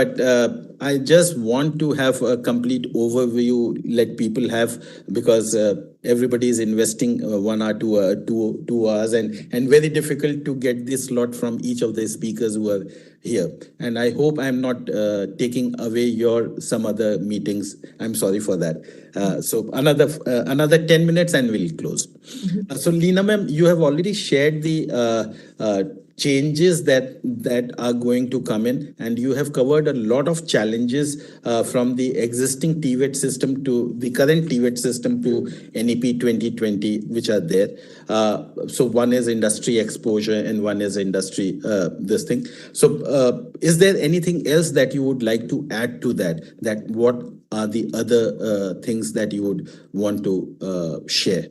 Speaker 2: I just want to have a complete overview, let people have, because everybody is investing 1 hour to 2 hours, and very difficult to get this slot from each of the speakers who are here. And I hope I'm not taking away your some other meetings. I'm sorry for that. So another 10 minutes and we'll close. So Leena ma'am, you have already shared the changes that are going to come in, and you have covered a lot of challenges from the existing TVET system to the current TVET system to NEP 2020, which are there. So one is industry exposure and one is industry this thing. So is there anything else that you would like to add to that what are the other things that you would want to share?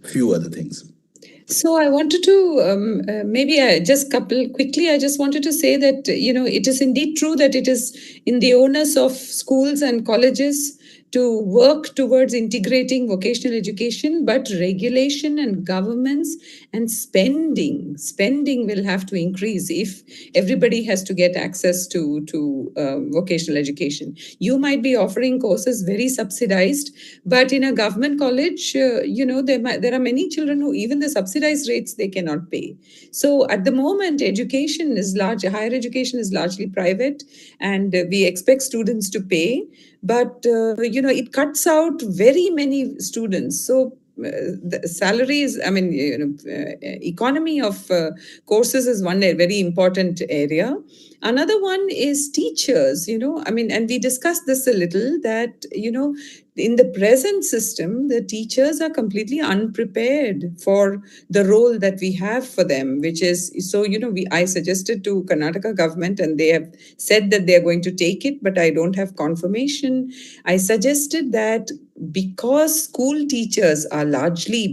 Speaker 2: Few other things.
Speaker 4: So I wanted to maybe I just quickly. I just wanted to say that it is indeed true that it is in the onus of schools and colleges to work towards integrating vocational education, but regulation and governments and spending will have to increase if everybody has to get access to vocational education. You might be offering courses very subsidized, but in a government college, there are many children who even the subsidized rates they cannot pay. So at the moment, higher education is largely private, and we expect students to pay. But it cuts out very many students. So the salaries, economy of courses is one very important area. Another one is teachers, and we discussed this a little, that, in the present system, the teachers are completely unprepared for the role that we have for them, which is, so, I suggested to Karnataka government, and they have said that they're going to take it, but I don't have confirmation. I suggested that because school teachers are largely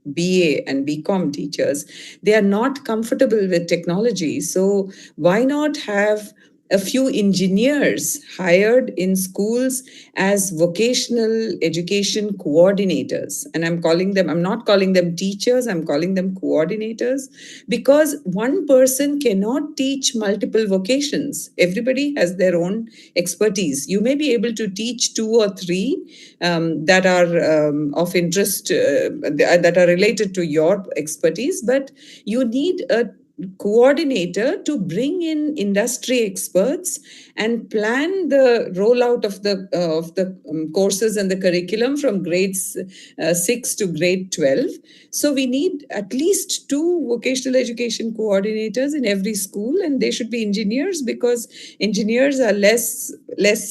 Speaker 4: BA and BCom teachers, they are not comfortable with technology. So why not have a few engineers hired in schools as vocational education coordinators? And I'm not calling them teachers, I'm calling them coordinators, because one person cannot teach multiple vocations. Everybody has their own expertise. You may be able to teach two or three that are of interest, that are related to your expertise, but you need a coordinator to bring in industry experts and plan the rollout of the courses and the curriculum from grades 6 to grade 12. So we need at least 2 vocational education coordinators in every school, and they should be engineers, because engineers are less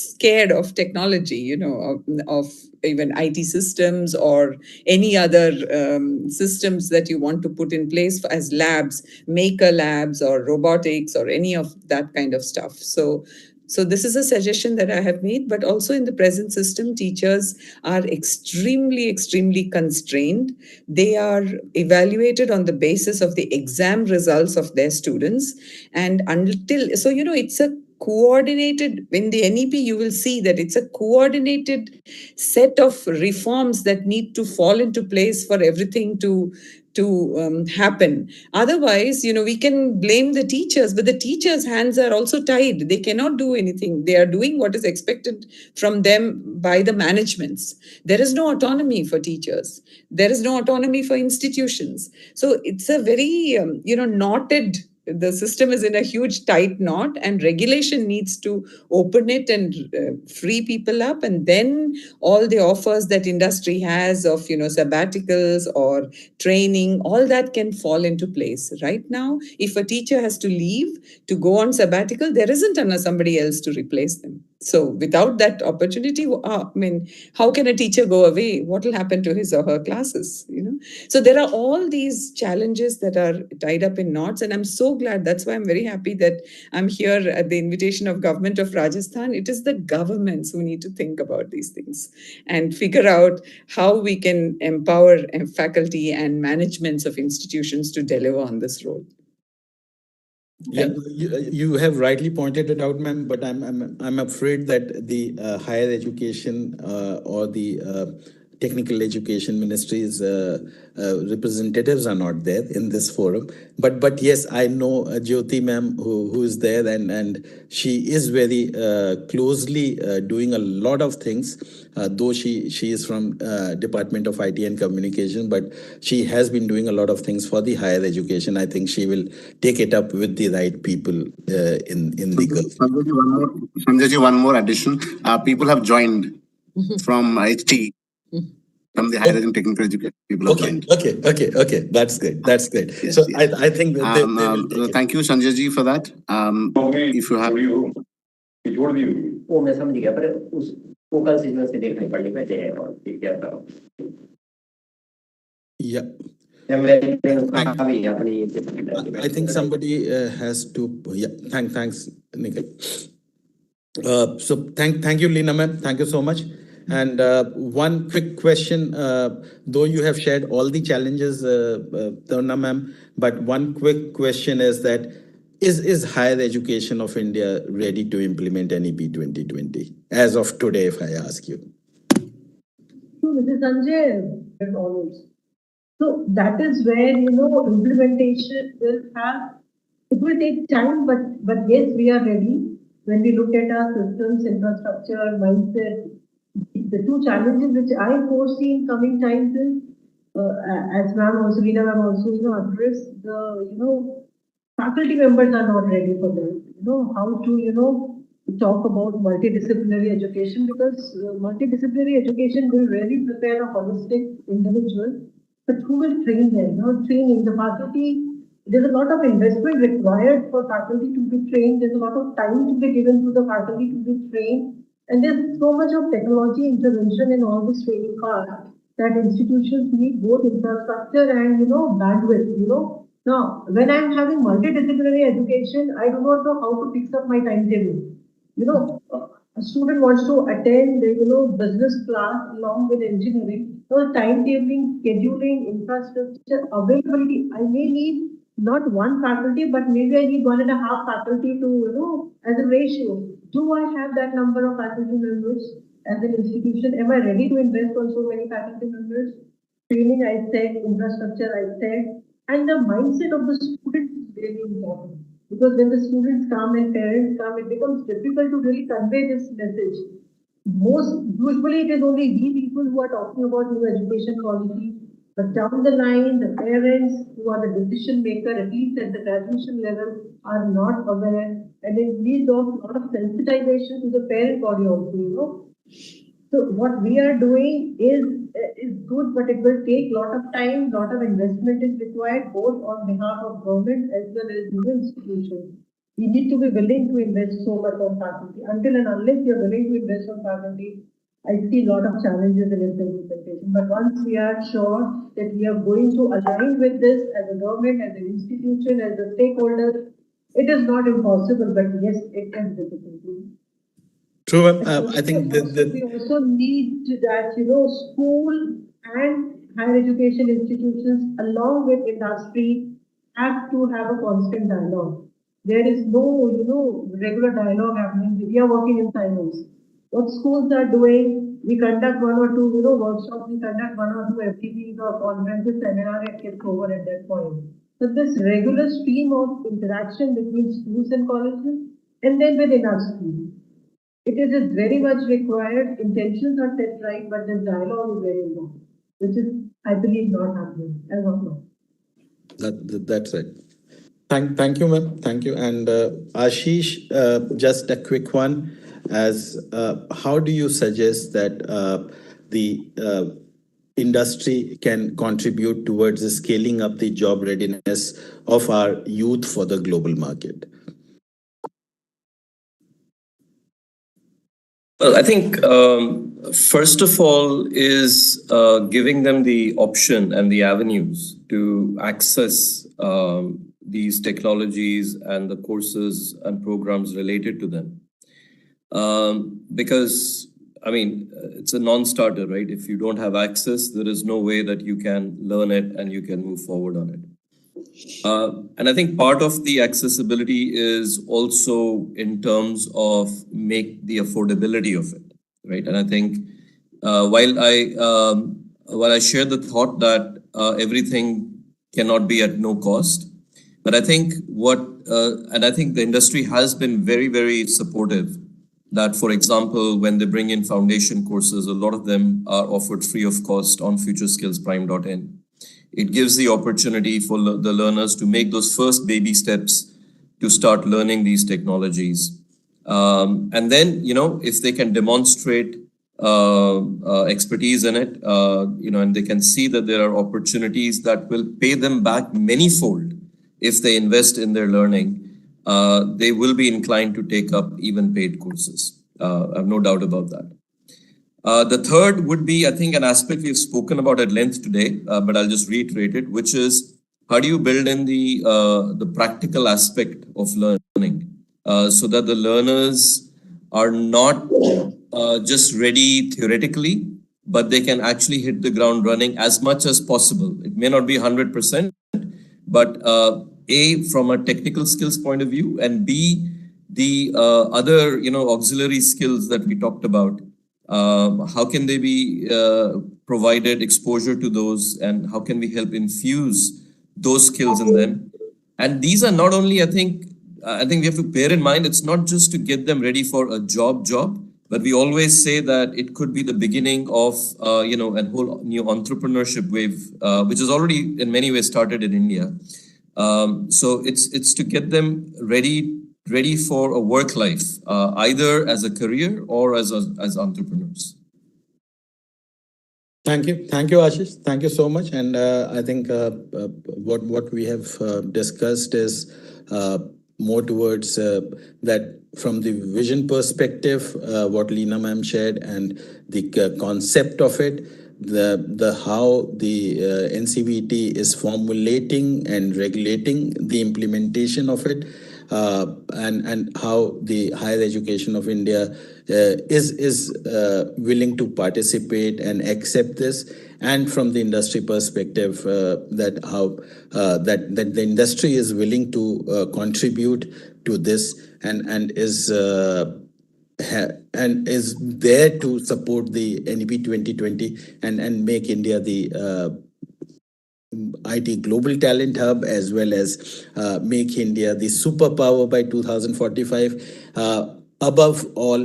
Speaker 4: scared of technology, of even IT systems or any other systems that you want to put in place as labs, maker labs or robotics or any of that kind of stuff. So this is a suggestion that I have made, but also in the present system, teachers are extremely constrained. They are evaluated on the basis of the exam results of their students. And it's a coordinated, in the NEP, you will see that it's a coordinated set of reforms that need to fall into place for everything to happen. Otherwise, we can blame the teachers, but the teachers' hands are also tied. They cannot do anything. They are doing what is expected from them by the managements. There is no autonomy for teachers. There is no autonomy for institutions. So it's a very, knotted, the system is in a huge tight knot, and regulation needs to open it and free people up. And then all the offers that industry has of, sabbaticals or training, all that can fall into place. Right now, if a teacher has to leave to go on sabbatical, there isn't somebody else to replace them. So without that opportunity, how can a teacher go away? What will happen to his or her classes? So there are all these challenges that are tied up in knots, and I'm so glad. That's why I'm very happy that I'm here at the invitation of Government of Rajasthan. It is the governments who need to think about these things and figure out how we can empower faculty and managements of institutions to deliver on this role.
Speaker 2: Yeah, you have rightly pointed it out, ma'am. But I'm afraid that the higher education or the technical education ministries representatives are not there in this forum. But yes, I know Jyoti ma'am who is there, and she is very closely doing a lot of things. Though she is from Department of IT and Communication, but she has been doing a lot of things for the higher education. I think she will take it up with the right people in the government.
Speaker 1: Sanjay, one more addition. People have joined from HT. From the higher and technical education people have joined.
Speaker 2: Okay. That's great. Yes, so yes. I think
Speaker 1: thank you, Sanjay ji, for that. If you have
Speaker 7: वो मैं समझ गया, पर उसको कल season से देखने पड़ने पड़ते हैं और क्या था।
Speaker 2: Yeah. I think somebody has to. Yeah. Thanks, Nikhil. So thank you, Leena ma'am. Thank you so much. And one quick question, though you have shared all the challenges, Taruna ma'am, but one quick question is that is higher education of India ready to implement NEP 2020 as of today, if I ask you?
Speaker 6: Mr. Sanjay, always. So that is where, implementation it will take time, but yes, we are ready. When we look at our systems, infrastructure, mindset, the two challenges which I foresee in coming times is, as ma'am also, Leena ma'am also, addressed the, faculty members are not ready for that. How to, talk about multidisciplinary education, because multidisciplinary education will really prepare a holistic individual. But who will train them? Training the faculty there's a lot of investment required for faculty to be trained. There's a lot of time to be given to the faculty to be trained. And there's so much of technology intervention in all this training part that institutions need both infrastructure and, bandwidth, Now, when I'm having multidisciplinary education, I do not know how to fix up my timetable. A student wants to attend, business class along with engineering. So timetabling, scheduling, infrastructure, availability. I may need not one faculty, but maybe I need 1.5 faculty to, as a ratio. Do I have that number of faculty members as an institution? Am I ready to invest on so many faculty members? Training, I said, infrastructure, I said, and the mindset of the student is really important. Because when the students come and parents come, it becomes difficult to really convey this message. Usually it is only we people who are talking about new education policy, but down the line, the parents who are the decision maker, at least at the graduation level, are not aware, and it leads to a lot of sensitization to the parent body also, So what we are doing is good, but it will take a lot of time, lot of investment is required, both on behalf of government as well as institutions. We need to be willing to invest so much on faculty. Until and unless you're willing to invest on faculty, I see a lot of challenges in its implementation. But once we are sure that we are going to align with this as a government, as an institution, as a stakeholder, it is not impossible, but yes, it is difficult.
Speaker 2: True. I think
Speaker 6: we also need that, school and higher education institutions along with industry have to have a constant dialogue. There is no, regular dialogue happening. We are working in silos. What schools are doing, we conduct one or two, workshops, we conduct one or two FTPs or conferences, seminar, it gets over at that point. So this regular stream of interaction between schools and colleges and then with industry. It is very much required. Intentions are set right, but the dialogue is very important, which is, I believe, not happening as of now.
Speaker 2: That's right. Thank you, ma'am. Thank you. And Ashish, just a quick one. How do you suggest that the industry can contribute towards the scaling up the job readiness of our youth for the global market?
Speaker 5: Well, I think first of all is giving them the option and the avenues to access these technologies and the courses and programs related to them. Because, I mean, it's a non-starter, right? If you don't have access, there is no way that you can learn it and you can move forward on it. And I think part of the accessibility is also in terms of make the affordability of it, right? And I think while I share the thought that everything cannot be at no cost, but I think and I think the industry has been very, very supportive that, for example, when they bring in foundation courses, a lot of them are offered free of cost on futureskillsprime.in. It gives the opportunity for the learners to make those first baby steps to start learning these technologies. And then, if they can demonstrate expertise in it, and they can see that there are opportunities that will pay them back manyfold if they invest in their learning, they will be inclined to take up even paid courses. I have no doubt about that. The third would be, I think, an aspect we've spoken about at length today, but I'll just reiterate it, which is how do you build in the practical aspect of learning so that the learners are not just ready theoretically, but they can actually hit the ground running as much as possible. It may not be 100%, but A, from a technical skills point of view, and B, the other, auxiliary skills that we talked about. How can they be provided exposure to those, and how can we help infuse those skills in them? And these are not only, I think we have to bear in mind, it's not just to get them ready for a job, but we always say that it could be the beginning of, a whole new entrepreneurship wave, which has already in many ways started in India. So it's to get them ready for a work life, either as a career or as entrepreneurs.
Speaker 2: Thank you, Ashish. Thank you so much. And I think what we have discussed is more towards that from the vision perspective, what Leena ma'am shared, and the concept of it, the how the NCVT is formulating and regulating the implementation of it, and how the higher education of India is willing to participate and accept this, and from the industry perspective, that how that the industry is willing to contribute to this, and is and is there to support the NEP 2020, and make India the IT global talent hub, as well as make India the superpower by 2045. Above all,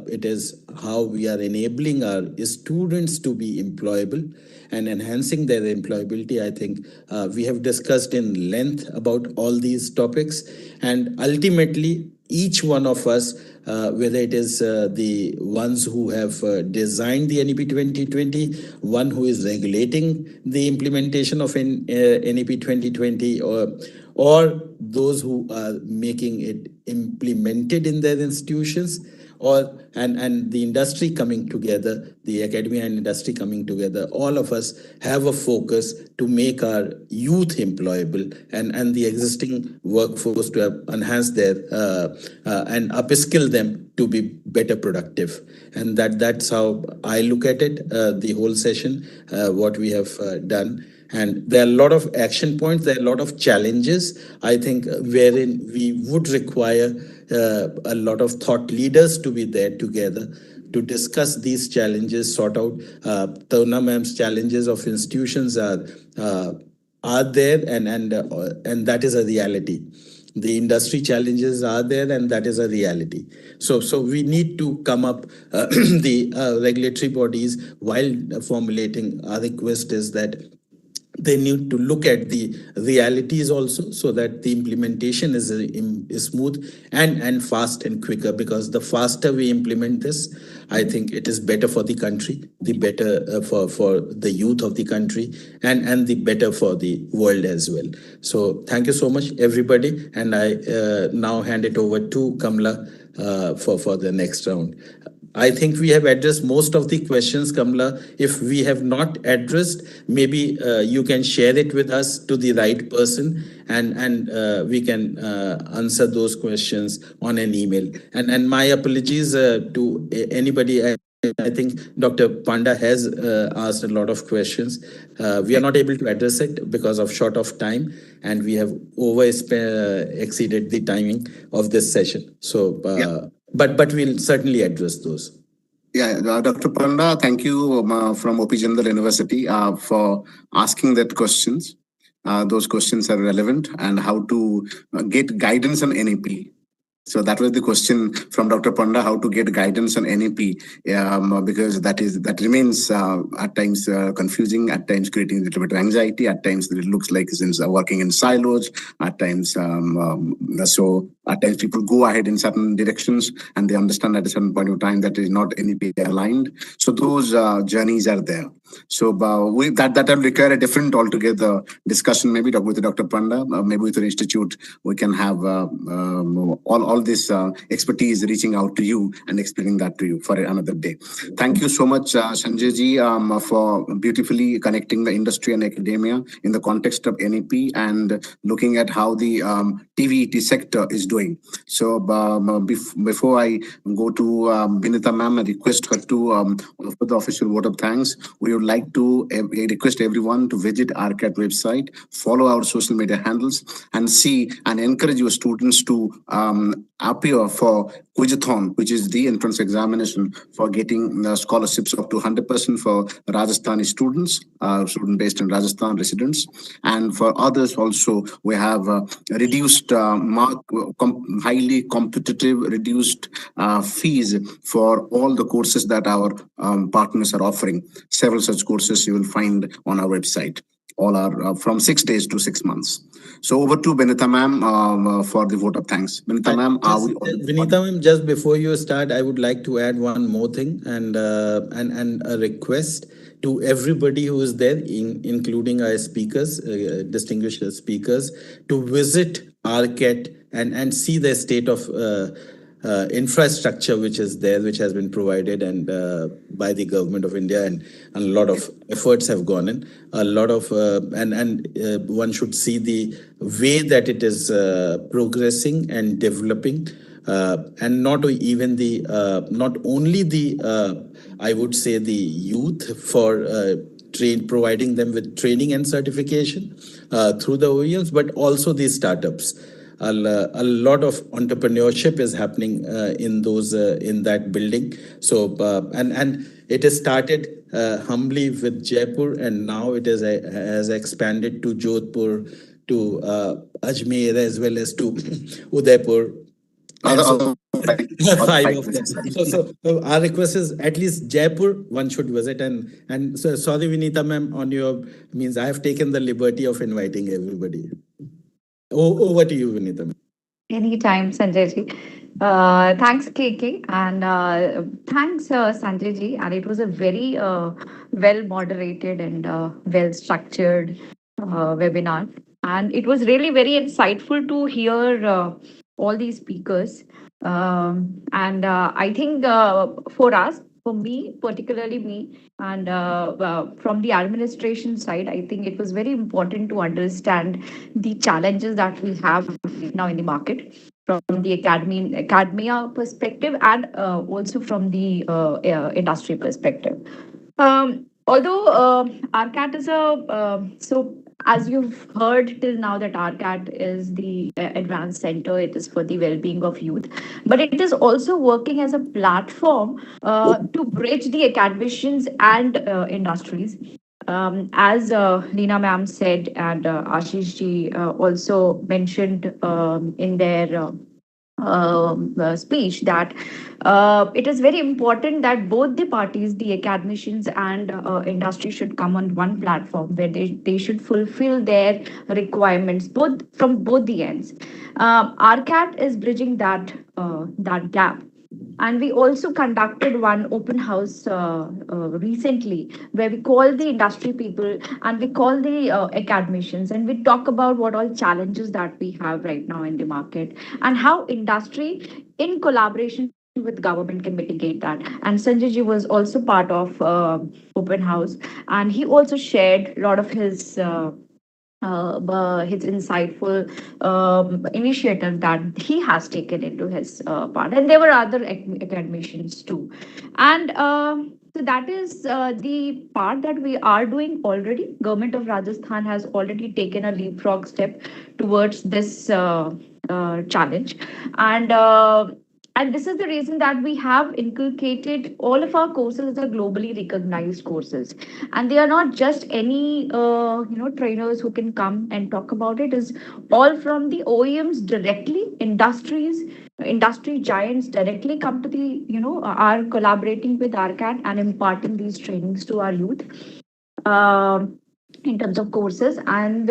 Speaker 2: it is how we are enabling our students to be employable and enhancing their employability. I think we have discussed in length about all these topics, and ultimately, each one of us, whether it is the ones who have designed the NEP 2020, one who is regulating the implementation of NEP 2020, or those who are making it implemented in their institutions, or and the industry coming together, the academia and industry coming together, all of us have a focus to make our youth employable, and the existing workforce to have enhance their and upskill them to be better productive. And that's how I look at it, the whole session, what we have done. And there are a lot of action points, there are a lot of challenges, I think, wherein we would require a lot of thought leaders to be there together to discuss these challenges, sort out. Taruna ma'am's challenges of institutions are there, and that is a reality. The industry challenges are there, and that is a reality. So we need to come up, the regulatory bodies, while formulating our request, is that they need to look at the realities also, so that the implementation is smooth and fast and quicker, because the faster we implement this, I think it is better for the country, the better for the youth of the country, and the better for the world as well. So thank you so much, everybody, and I now hand it over to Kamla for the next round. I think we have addressed most of the questions, Kamla. If we have not addressed, maybe you can share it with us to the right person, and we can answer those questions on an email. And my apologies to anybody. I think Dr. Panda has asked a lot of questions. We are not able to address it because of short of time, and we have exceeded the timing of this session. So, but we'll certainly address those.
Speaker 1: Yeah, Dr. Panda, thank you from OP Jindal University for asking that questions. Those questions are relevant, and how to get guidance on NEP. So that was the question from Dr. Panda: how to get guidance on NEP, because that remains at times confusing, at times creating a little bit of anxiety, at times it looks like since working in silos, at times so at times people go ahead in certain directions and they understand at a certain point of time that is not NEP aligned. So those journeys are there. So that will require a different altogether discussion, maybe with Dr. Panda, maybe with the institute. We can have all this expertise reaching out to you and explaining that to you for another day. Thank you so much, Sanjay ji, for beautifully connecting the industry and academia in the context of NEP, and looking at how the TVET sector is doing. So before I go to Binita ma'am, I request her to offer the official vote of thanks. We would like to request everyone to visit ARCAT website, follow our social media handles, and see and encourage your students to appear for Quizathon, which is the entrance examination for getting scholarships up to 100% for Rajasthani students, student based in Rajasthan residents. And for others also, we have reduced highly competitive, reduced fees for all the courses that our partners are offering. Several such courses you will find on our website. all are from 6 days to 6 months. So over to Benita ma'am for the vote of thanks. Benita ma'am, are we
Speaker 2: Vinita ma'am, just before you start, I would like to add one more thing and a request to everybody who is there, including our speakers, distinguished speakers, to visit ARCET and see the state of infrastructure which is there, which has been provided and by the government of India, and a lot of efforts have gone in. A lot of and one should see the way that it is progressing and developing, and not even the not only the I would say the youth for. Providing them with training and certification through the OEMs, but also the startups. A lot of entrepreneurship is happening in those in that building. So and it has started humbly with Jaipur, and now it has expanded to Jodhpur, to Ajmer, as well as to Udaipur. And so, five of them. So our request is at least Jaipur one should visit, and so sorry Vinita ma'am, on your means I have taken the liberty of inviting everybody. Over to you, Vinita ma'am.
Speaker 8: Anytime, Sanjay ji. Thanks, KK, and thanks, Sanjay ji. And it was a very well moderated and well structured webinar. And it was really very insightful to hear all these speakers. And I think for us, for me, particularly me, and from the administration side, I think it was very important to understand the challenges that we have now in the market from the academia perspective, and also from the industry perspective. Although RCAT is so as you've heard till now that RCAT is the advanced center, it is for the well-being of youth, but it is also working as a platform to bridge the academicians and industries. As Leena ma'am said, and Ashish ji also mentioned in their speech, that it is very important that both the parties, the academicians and industry, should come on one platform where they should fulfill their requirements both from both the ends. RCAT is bridging that gap. And we also conducted one open house recently where we call the industry people and we call the academicians, and we talk about what all challenges that we have right now in the market and how industry in collaboration with government can mitigate that. And Sanjay ji was also part of open house, and he also shared a lot of his insightful initiative that he has taken into his part. And there were other academicians too. And so that is the part that we are doing already. Government of Rajasthan has already taken a leapfrog step towards this challenge. And this is the reason that we have inculcated all of our courses are globally recognized courses, and they are not just any trainers who can come and talk about it. Is all from the OEMs directly, industry giants directly come to the are collaborating with RCAT and imparting these trainings to our youth in terms of courses. And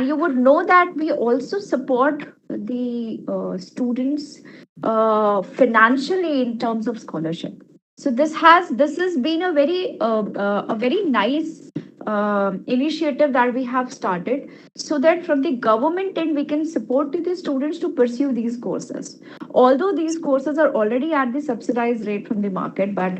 Speaker 8: you would know that we also support the students financially in terms of scholarship. So this has been a very nice initiative that we have started, so that from the government end we can support the students to pursue these courses. Although these courses are already at the subsidized rate from the market, but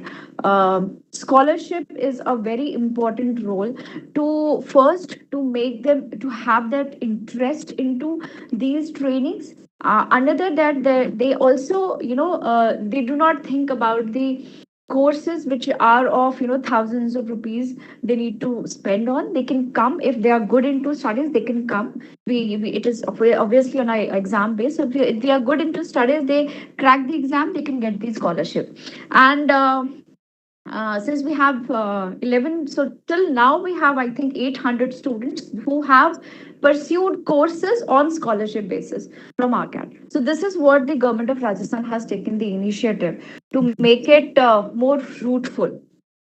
Speaker 8: scholarship is a very important role to first to make them to have that interest into these trainings. Another that they also they do not think about the courses which are of thousands of rupees they need to spend on. They can come if they are good into studies. They can come. We it is obviously on an exam base. So if they are good into studies, they crack the exam, they can get the scholarship. And since we have 11, so till now we have, I think, 800 students who have pursued courses on scholarship basis from RCAT. So this is what the government of Rajasthan has taken the initiative to make it more fruitful.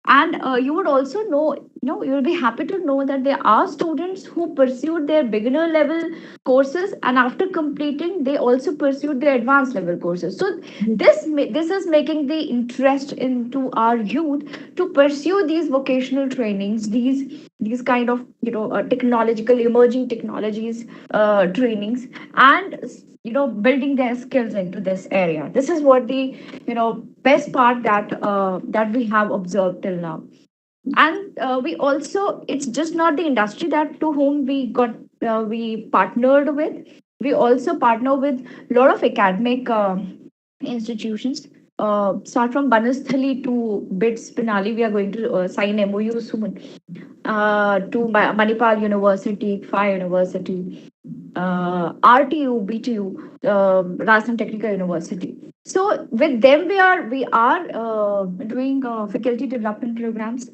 Speaker 8: And you would also know, you'll be happy to know that there are students who pursued their beginner level courses, and after completing they also pursued their advanced level courses. So this is making the interest into our youth to pursue these vocational trainings, these kind of technological emerging technologies trainings, and building their skills into this area. This is what the best part that we have observed till now. And we also, it's just not the industry that to whom we partnered with. We also partner with a lot of academic institutions. Start from Banasthali to BITS Pinali, we are going to sign MOU soon. To Manipal University, Phi University, RTU, BTU, Rajasthan Technical University. So with them, we are doing faculty development programs.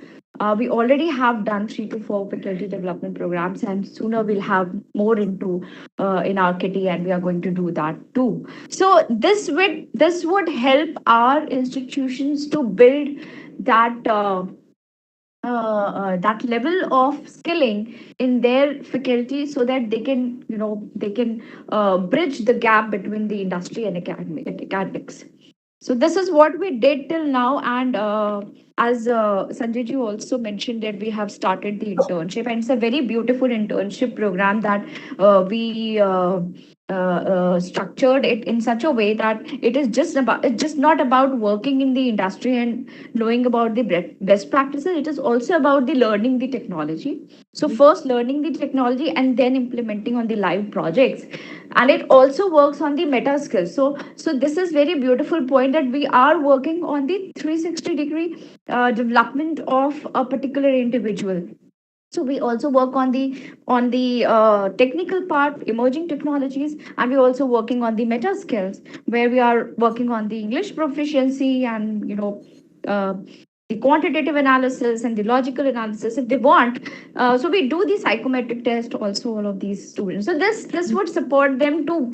Speaker 8: We already have done 3 to 4 faculty development programs, and sooner we'll have more into in our kitty, and we are going to do that too. So this would help our institutions to build that. That level of skilling in their faculty, so that they can bridge the gap between the industry and academics. So this is what we did till now, and as Sanjay ji also mentioned that we have started the internship, and it's a very beautiful internship program that we structured it in such a way that it's just not about working in the industry and knowing about the best practices. It is also about the learning the technology. So first learning the technology and then implementing on the live projects, and it also works on the meta skills. So this is very beautiful point that we are working on the 360-degree development of a particular individual. So we also work on the technical part, emerging technologies, and we're also working on the meta skills, where we are working on the English proficiency and uh, the quantitative analysis and the logical analysis if they want. So we do the psychometric test also, all of these students. So this would support them to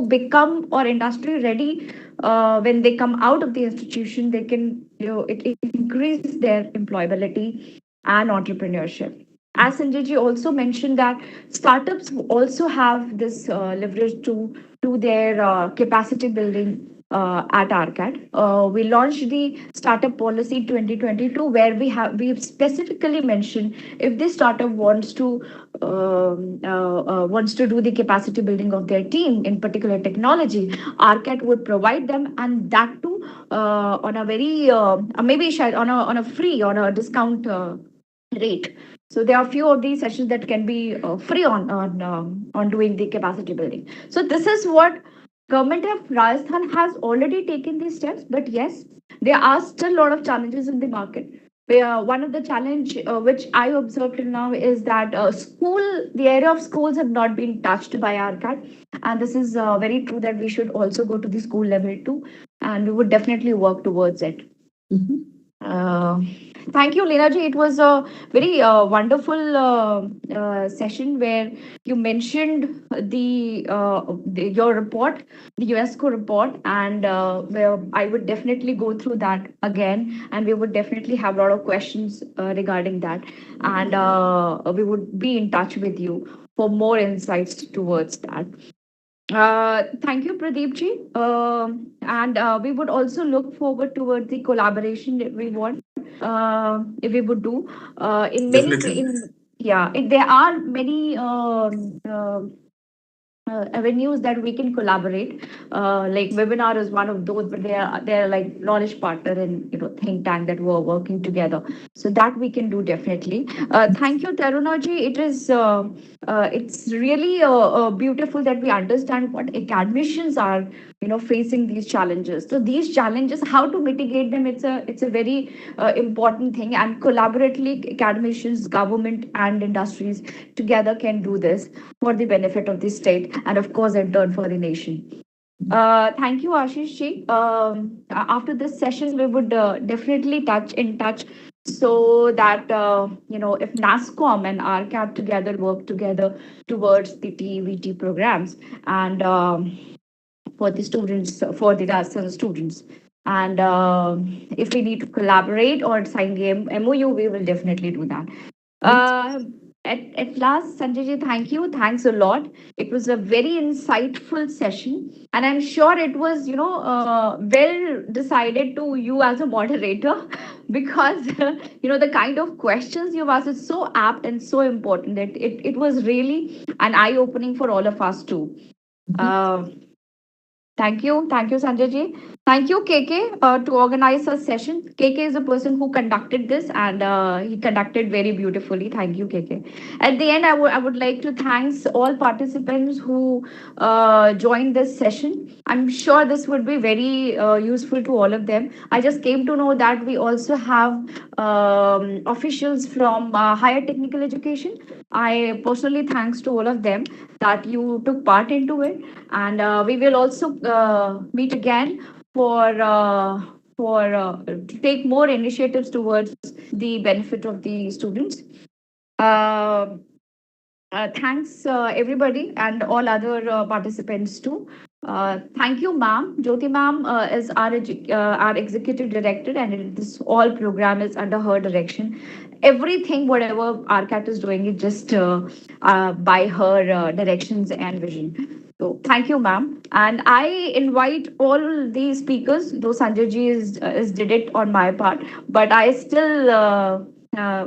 Speaker 8: become or industry ready. When they come out of the institution, they can it increase their employability and entrepreneurship. As Sanjay ji also mentioned that startups also have this leverage to their capacity building at ARCAT. We launched the startup policy 2022, where we specifically mentioned if the startup wants to do the capacity building of their team in particular technology, ARCAT would provide them, and that too on a very maybe on a free, on a discount rate. So there are few of these sessions that can be free on doing the capacity building. So this is what government of Rajasthan has already taken these steps. But yes, there are still a lot of challenges in the market. Where one of the challenge which I observed till now is that the area of schools have not been touched by RCAT, and this is very true that we should also go to the school level too, and we would definitely work towards it. Uh, Thank you, Leena ji. It was a very wonderful session where you mentioned your report, the UNESCO report, and where I would definitely go through that again, and we would definitely have a lot of questions regarding that, and we would be in touch with you for more insights towards that. Thank you, Pradeep ji. And we would also look forward towards the collaboration that we want, if we would do in many
Speaker 3: Definitely.
Speaker 8: there are many avenues that we can collaborate. Like webinar is one of those, but they are like knowledge partner and think tank that we're working together. So that we can do definitely. Thank you, Tarunaji. It's really beautiful that we understand what academicians are facing these challenges. So these challenges, how to mitigate them, it's a very important thing, and collaboratively academicians, government and industries together can do this for the benefit of the state and of course in turn for the nation. Thank you, Ashish ji. After this session, we would definitely touch so that if NASCOM and RCAP together work together towards the TVET programs and for the students, for the Rajasthan students. And if we need to collaborate or sign the MOU, we will definitely do that. At last, Sanjay ji, thank you. Thanks a lot. It was a very insightful session, and I'm sure it was, well decided to you as a moderator, because the kind of questions you've asked is so apt and so important that it was really an eye opening for all of us too. Thank you, Sanjay ji. Thank you, KK, to organize a session. KK is the person who conducted this, and he conducted very beautifully. Thank you, KK. At the end, I would like to thank all participants who joined this session. I'm sure this would be very useful to all of them. I just came to know that we also have officials from higher technical education. I personally thanks to all of them that you took part into it, and we will also meet again to take more initiatives towards the benefit of the students. Uh, Thanks, everybody, and all other participants too. Thank you, ma'am. Jyoti ma'am is our executive director, and this all program is under her direction. Everything, whatever RCAT is doing, is just by her directions and vision. So, thank you, ma'am. And I invite all the speakers, though Sanjay ji is did it on my part, but I still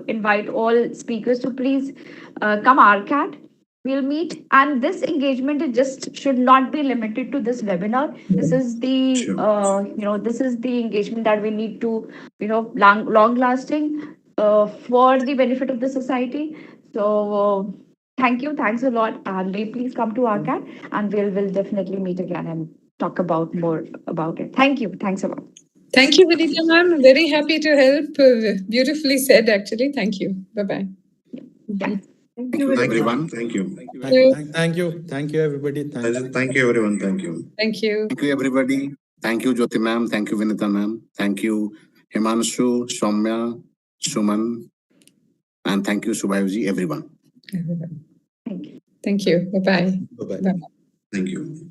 Speaker 8: invite all speakers to please come RCAT. We'll meet, and this engagement is just should not be limited to this webinar. This is the this is the engagement that we need to long lasting for the benefit of the society. So thanks a lot, and please come to RCAT, and we'll definitely meet again and talk about more about it. Thanks a lot.
Speaker 4: Thank you, Vinita ma'am. Very happy to help. Beautifully said, actually. Thank you. Bye-bye.
Speaker 8: Yeah.
Speaker 1: Thank you, everyone.
Speaker 3: Thank you.
Speaker 2: Thank you, everybody.
Speaker 3: Thank you, everyone. Thank you.
Speaker 4: Thank you.
Speaker 1: Thank you, everybody. Thank you, Jyoti ma'am. Thank you, Vinita ma'am. Thank you, Himanshu, Soumya, Suman, and thank you, Subhayoji, everyone.
Speaker 4: Thank you. Bye-bye.
Speaker 2: Bye-bye.
Speaker 3: Thank you.